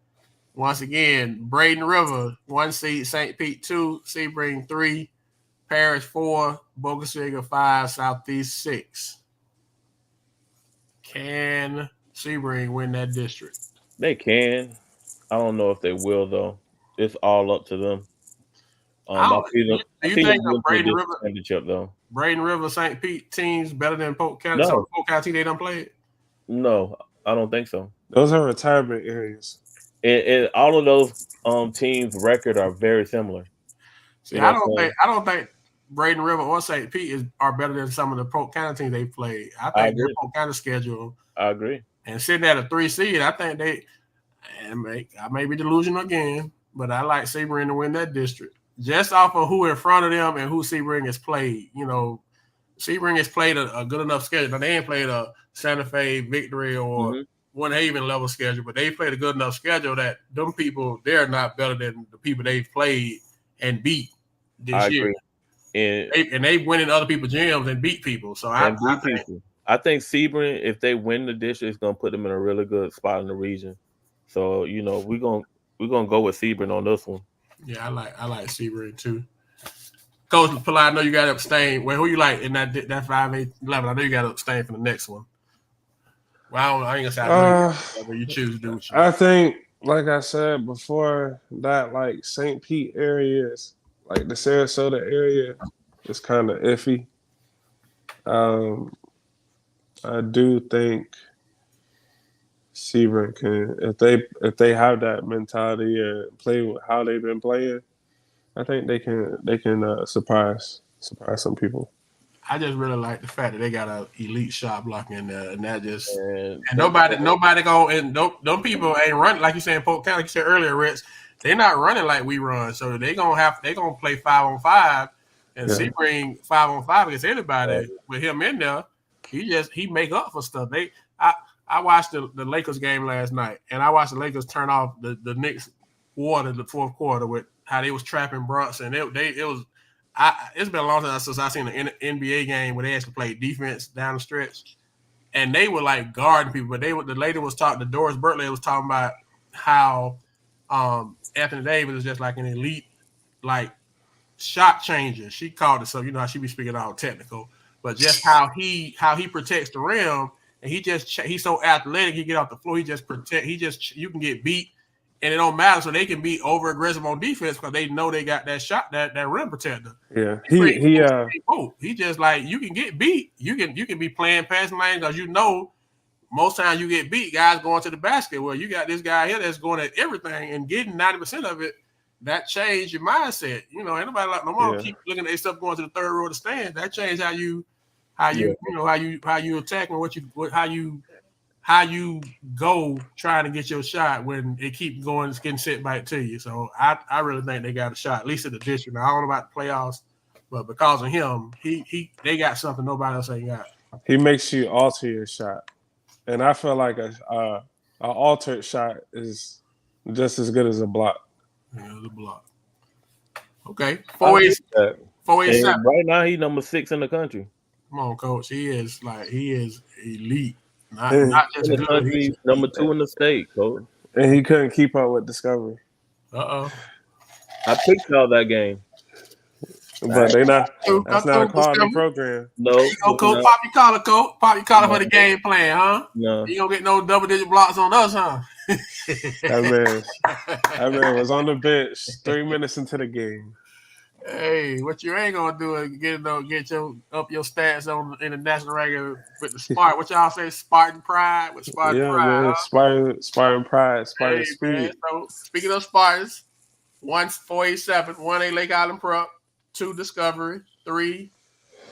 Speaker 1: Once again, Braden River 1 seed, St. Pete 2, Sebring 3, Parish 4, Bogaciga 5, Southeast 6. Can Sebring win that district?
Speaker 3: They can. I don't know if they will though. It's all up to them.
Speaker 1: Do you think Braden River, St. Pete teams better than Polk County?
Speaker 3: No.
Speaker 1: So Polk County they don't play it?
Speaker 3: No, I don't think so.
Speaker 2: Those are retirement areas.
Speaker 3: And all of those teams' record are very similar.
Speaker 1: See, I don't think Braden River or St. Pete are better than some of the Polk County teams they played. I think their Polk County schedule.
Speaker 3: I agree.
Speaker 1: And sitting at a 3 seed, I think I may be delusional again, but I like Sebring to win that district. just off of who in front of them and who Sebring has played. Sebring has played a good enough schedule. Now, they ain't played a Santa Fe Victory or one Haven level schedule, but they played a good enough schedule that them people, they're not better than the people they've played and beat this year.
Speaker 3: Agree.
Speaker 1: And they win in other people's gyms and beat people. So I
Speaker 3: think Sebring, if they win the district, it's gonna put them in a really good spot in the region. So we're gonna go with Sebring on this one.
Speaker 1: Yeah, I like Sebring too. Coach Polite, I know you got to abstain. Well, who you like in that 5, 8, 11? I know you got to abstain for the next one. Well, I ain't gonna say I know you choose to do what you.
Speaker 2: I think, like I said before, that like St. Pete area is like the Sarasota area is kind of iffy. I do think Sebring can, if they have that mentality and play how they've been playing, I think they can surprise some people.
Speaker 1: I just really like the fact that they got an elite shot blocking in there, and that just and nobody go and them people ain't running like you said in Polk County. Like you said earlier, Rich, they're not running like we run, so they gonna play 5-on-5 and Sebring 5-on-5 against anybody with him in there. He make up for stuff. I watched the Lakers game last night, and I watched the Lakers turn off the Knicks the fourth quarter with how they was trapping Brunson. It's been a long time since I seen an NBA game where they actually played defense down the stretch, and they were like guarding people. But the lady was talking. Doris Burtley was talking about how Anthony Davis is just like an elite like shot changer. She called it so. You know how she be speaking all technical, but just how he protects the rim, and he's so athletic. He get off the floor. He just protect. You can get beat. And it don't matter, so they can be over aggressive on defense because they know they got that shot, that rim protector.
Speaker 2: Yeah,
Speaker 1: he just like you can get beat. You can be playing passing lane because most times you get beat, guys going to the basket. Well, you got this guy here that's going at everything and getting 90% of it. That changed your mindset. Ain't nobody like no more keep looking at their stuff going to the third row of the stand. That changed how you attack and how you go trying to get your shot when it keeps going, it's getting set back to you. So I really think they got a shot, at least in the district. Now, I don't know about the playoffs, but because of him, they got something nobody else ain't got.
Speaker 2: He makes you alter your shot, and I feel like a altered shot is just as good as a block.
Speaker 1: Yeah, it's a block. Okay, 487.
Speaker 3: Right now, he's number 6 in the country.
Speaker 1: Come on, coach. He is elite. Not just
Speaker 3: in the country, number 2 in the state, coach.
Speaker 2: And he couldn't keep up with Discovery.
Speaker 1: I
Speaker 3: picked y'all that game.
Speaker 2: But that's not a quality program.
Speaker 3: No.
Speaker 1: Coach, pop your collar, coach. Pop your collar for the game plan, huh?
Speaker 3: No.
Speaker 1: You don't get no double-digit blocks on us, huh?
Speaker 2: That man was on the bench 3 minutes into the game.
Speaker 1: Hey, what you ain't gonna do is get your stats in the national ranking with the Spartan. What y'all say, Spartan pride with Spartan pride?
Speaker 2: Man,
Speaker 1: huh?
Speaker 2: Spartan pride, Spartan speed.
Speaker 1: Man, so speaking of Spartans, 487, 1 Lake Island Prep, 2 Discovery, 3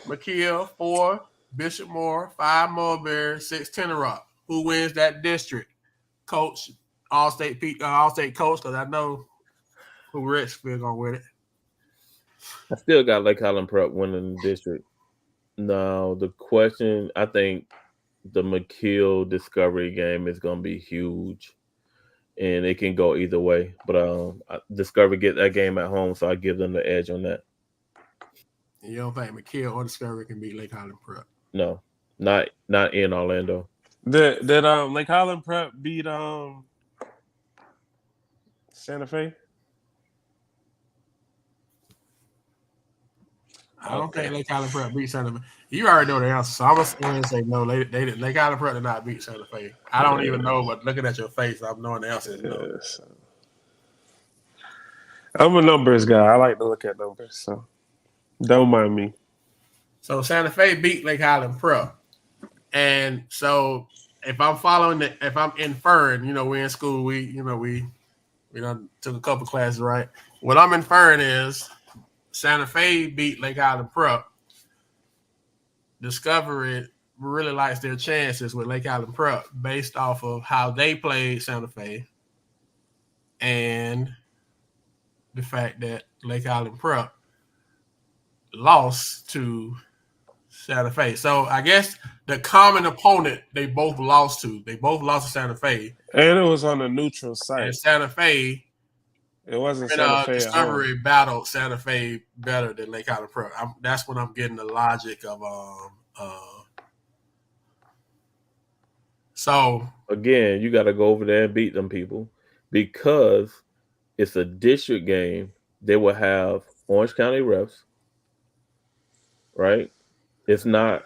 Speaker 1: McKeel, 4 Bishop Moore, 5 Mulberry, 6 Tenor Rock. Who wins that district? Coach, All-State coach, because I know who Rich feel gonna win it.
Speaker 3: I still got Lake Island Prep winning the district. Now, the question, I think the McKeel Discovery game is going to be huge, and it can go either way. But Discovery get that game at home, so I give them the edge on that.
Speaker 1: You don't think McKeel or Discovery can beat Lake Island Prep?
Speaker 3: No, not in Orlando.
Speaker 2: Did Lake Island Prep beat Santa Fe?
Speaker 1: I don't think Lake Island Prep beat Santa Fe. You already know the answer, so I'm going to say no. Lake Island Prep did not beat Santa Fe. I don't even know, but looking at your face, I'm knowing the answer is no.
Speaker 2: Yes. I'm a numbers guy. I like to look at numbers, so don't mind me.
Speaker 1: So Santa Fe beat Lake Island Prep, and so if I'm inferring, we're in school, we done took a couple classes, right? What I'm inferring is Santa Fe beat Lake Island Prep. Discovery really likes their chances with Lake Island Prep based off of how they played Santa Fe and the fact that Lake Island Prep lost to Santa Fe. So I guess the common opponent they both lost to. They both lost to Santa Fe.
Speaker 2: And it was on a neutral site.
Speaker 1: And Santa Fe.
Speaker 2: It wasn't Santa Fe
Speaker 1: Discovery
Speaker 2: at home.
Speaker 1: battled Santa Fe better than Lake Island Prep. That's when I'm getting the logic of So
Speaker 3: again, you got to go over there and beat them people because it's a district game. They will have Orange County refs, right? It's not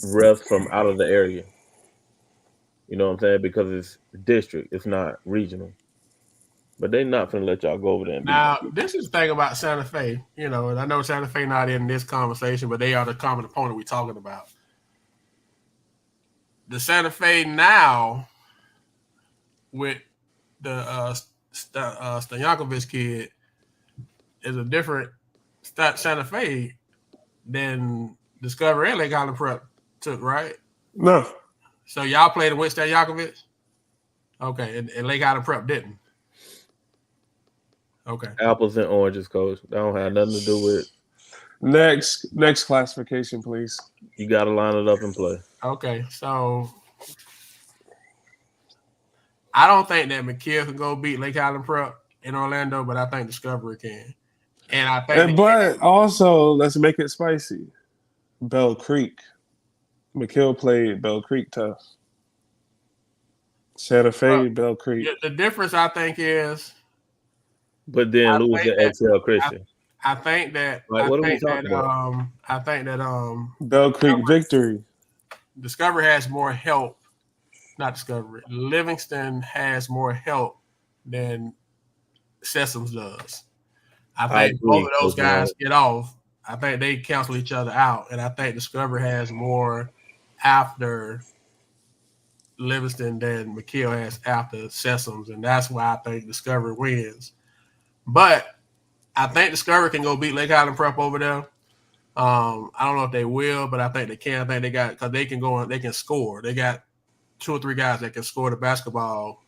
Speaker 3: refs from out of the area. You know what I'm saying? Because it's district. It's not regional. But they're not going to let y'all go over there and beat
Speaker 1: now,
Speaker 3: them.
Speaker 1: this is the thing about Santa Fe. You know, and I know Santa Fe not in this conversation, but they are the common opponent we're talking about. The Santa Fe now with the Stoyankovich kid is a different Santa Fe than Discovery and Lake Island Prep took, right?
Speaker 2: No.
Speaker 1: So y'all played with Stoyankovich? Okay, and Lake Island Prep didn't. Okay.
Speaker 3: Apples and oranges, coach. That don't have nothing to do with.
Speaker 2: Next classification, please.
Speaker 3: You got to line it up and play.
Speaker 1: Okay, so I don't think that McKeel can go beat Lake Island Prep in Orlando, but I think Discovery can. And I think
Speaker 2: but also, let's make it spicy. Bell Creek. McKeel played Bell Creek tough. Santa Fe, Bell Creek.
Speaker 1: The difference, I think, is.
Speaker 3: But then lose to XL Christian.
Speaker 1: I think that.
Speaker 3: Like, what are we talking about?
Speaker 1: I think that.
Speaker 2: Bell Creek victory.
Speaker 1: Discovery has more help. Not Discovery. Livingston has more help than Sessoms does. I think both of those guys get off. I think they cancel each other out, and I think Discovery has more after Livingston than McKeel has after Sessoms, and that's why I think Discovery wins. But I think Discovery can go beat Lake Island Prep over there. I don't know if they will, but I think they can. I think they got because they can go and they can score. They got 2 or 3 guys that can score the basketball.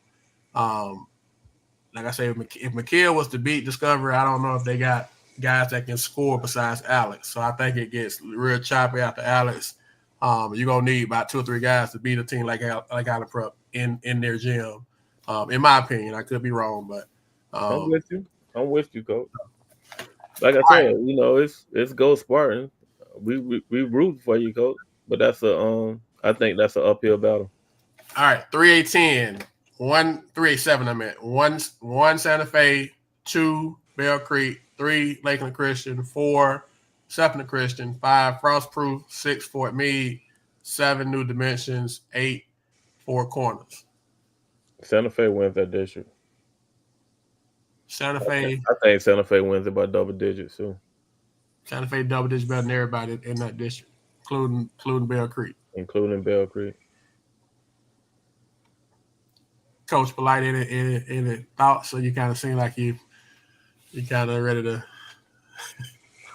Speaker 1: Like I say, if McKeel was to beat Discovery, I don't know if they got guys that can score besides Alex. So I think it gets real choppy after Alex. You're gonna need about 2 or 3 guys to beat a team like Island Prep in their gym. In my opinion, I could be wrong, but
Speaker 3: I'm with you. I'm with you, coach. Like I said, you know, it's Go Spartan. We root for you, coach. But that's I think that's an uphill battle.
Speaker 1: All right, 3-8-10, 3-8-7. I meant 1 Santa Fe, 2 Bell Creek, 3 Lakeland Christian, 4 Sepulveda Christian, 5 Frostproof, 6 Fort Meade, 7 New Dimensions, 8 Four Corners.
Speaker 3: Santa Fe wins that district.
Speaker 1: Santa Fe.
Speaker 3: I think Santa Fe wins it by double digits too.
Speaker 1: Santa Fe double digits better than everybody in that district, including Bell Creek.
Speaker 3: Including Bell Creek.
Speaker 1: Coach Polite, any thoughts? So you kind of seem like you kind of ready to.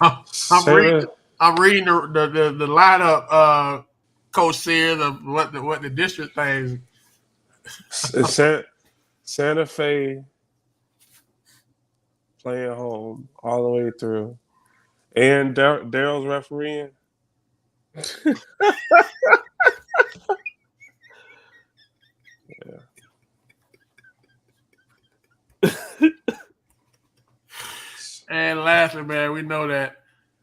Speaker 1: I'm reading the lineup, Coach Sears, of what the district thinks.
Speaker 2: Santa Fe playing home all the way through, and Daryl's refereeing. Yeah.
Speaker 1: And lastly, man, we know that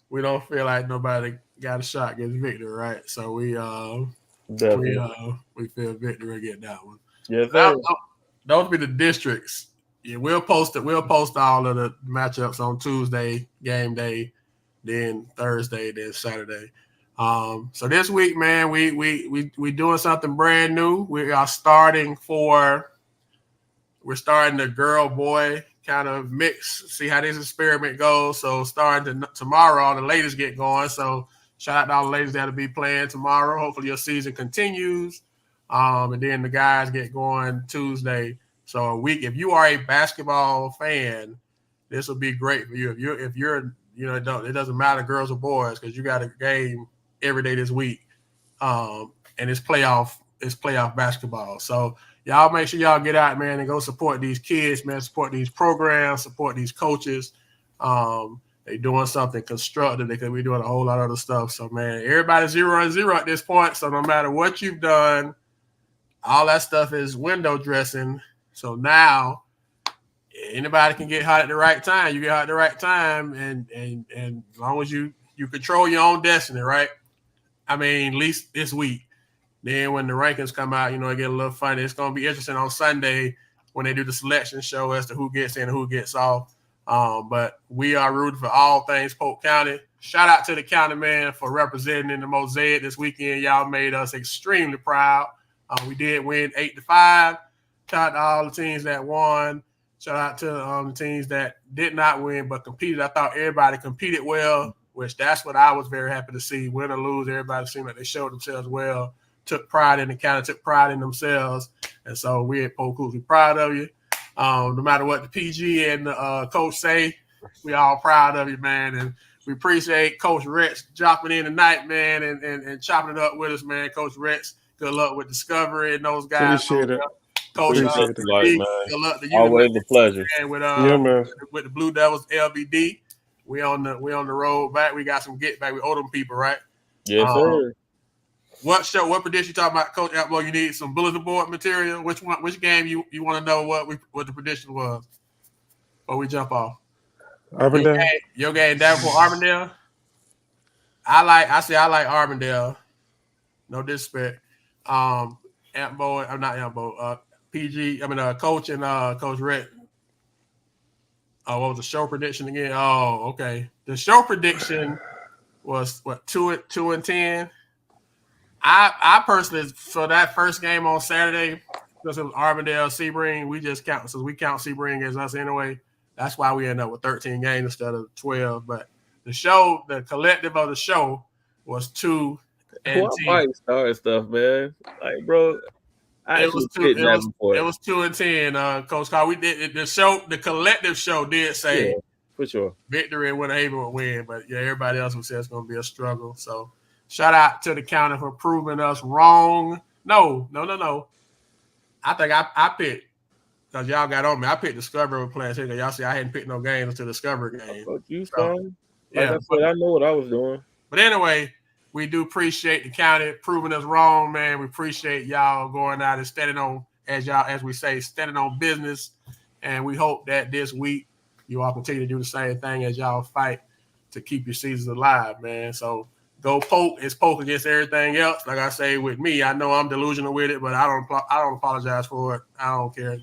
Speaker 1: we don't feel like nobody got a shot against Victor, right? So we feel Victor will get that one.
Speaker 3: Yes,
Speaker 1: those be the districts. Yeah, we'll post it. We'll post all of the matchups on Tuesday, game day, then Thursday, then Saturday. So this week, man, we doing something brand new. We are starting the girl boy kind of mix, see how this experiment goes. So starting tomorrow, all the ladies get going. So shout out to all the ladies that'll be playing tomorrow. Hopefully your season continues. And then the guys get going Tuesday. So a week, if you are a basketball fan, this will be great for you. If you're it doesn't matter girls or boys, because you got a game every day this week. And it's playoff basketball. So y'all make sure y'all get out, man, and go support these kids, man. Support these programs, support these coaches. They doing something constructive because we're doing a whole lot of other stuff. So, man, everybody's 0-0 at this point. So no matter what you've done, all that stuff is window dressing. So now anybody can get hot at the right time. You get hot at the right time, and as long as you control your own destiny, right? I mean, at least this week. Then when the rankings come out, it get a little funny. It's going to be interesting on Sunday when they do the selection show as to who gets in and who gets off. But we are rooting for all things Polk County. Shout out to the county, man, for representing in the Mosaic this weekend. Y'all made us extremely proud. We did win 8-5. Shout out to all the teams that won. Shout out to the teams that did not win but competed. I thought everybody competed well, which that's what I was very happy to see. Win or lose, everybody seemed like they showed themselves well, took pride in the county, took pride in themselves. And so we at Polk Hoops, we're proud of you. No matter what the PG and the coach say, we all proud of you, man. And we appreciate Coach Rex dropping in tonight, man, and chopping it up with us, man. Coach Rex, good luck with Discovery and those guys.
Speaker 2: Appreciate it.
Speaker 1: Coach,
Speaker 3: Good luck to you. Always a pleasure.
Speaker 1: With
Speaker 2: man.
Speaker 1: With the Blue Devils LBD, we on the road back. We got some get back. We owe them people, right?
Speaker 3: Yes, sir.
Speaker 1: What prediction you talking about, Coach Atwell? You need some bulletin board material. Which game you want to know what the prediction was? Before we jump off.
Speaker 2: Arbondale.
Speaker 1: Your game Davenport Arbondale. I like Arbondale. No disrespect. Ambo, I'm not Ambo. PG. I mean, Coach and Coach Rhett. What was the show prediction again? Oh, okay. The show prediction was what 2-10. I personally, for that first game on Saturday, because it was Arbondale, Sebring, we just count, since we count Sebring as us anyway. That's why we end up with 13 games instead of 12. But the collective of the show was 2-10.
Speaker 3: Fight start stuff, man. Like, bro,
Speaker 1: it was 2-10. Coach Carl, we did the show. The collective show did say
Speaker 3: for sure
Speaker 1: victory and Winter would win, but everybody else would say it's going to be a struggle. So. Shout out to the county for proving us wrong. No. I think I picked, because y'all got on me, I picked Discovery with playing here. Y'all see I hadn't picked no games until Discovery game.
Speaker 3: You son. Like I said, I know what I was doing.
Speaker 1: But anyway, we do appreciate the county proving us wrong, man. We appreciate y'all going out and standing on, as we say, standing on business. And we hope that this week you all continue to do the same thing as y'all fight to keep your seasons alive, man. So go Polk. It's Polk against everything else. Like I say, with me, I know I'm delusional with it, but I don't apologize for it. I don't care.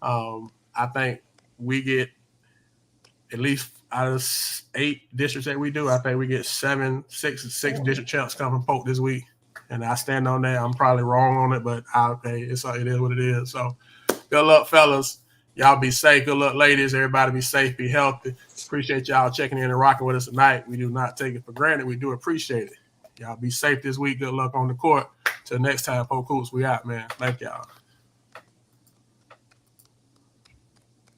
Speaker 1: I think we get at least out of 8 districts that we do, I think we get 6 district champs come from Polk this week, and I stand on that. I'm probably wrong on it, but it is what it is. So good luck, fellas. Y'all be safe. Good luck, ladies. Everybody be safe, be healthy. Appreciate y'all checking in and rocking with us tonight. We do not take it for granted. We do appreciate it. Y'all be safe this week. Good luck on the court. Till next time, Polk Hoops, we out, man. Thank y'all.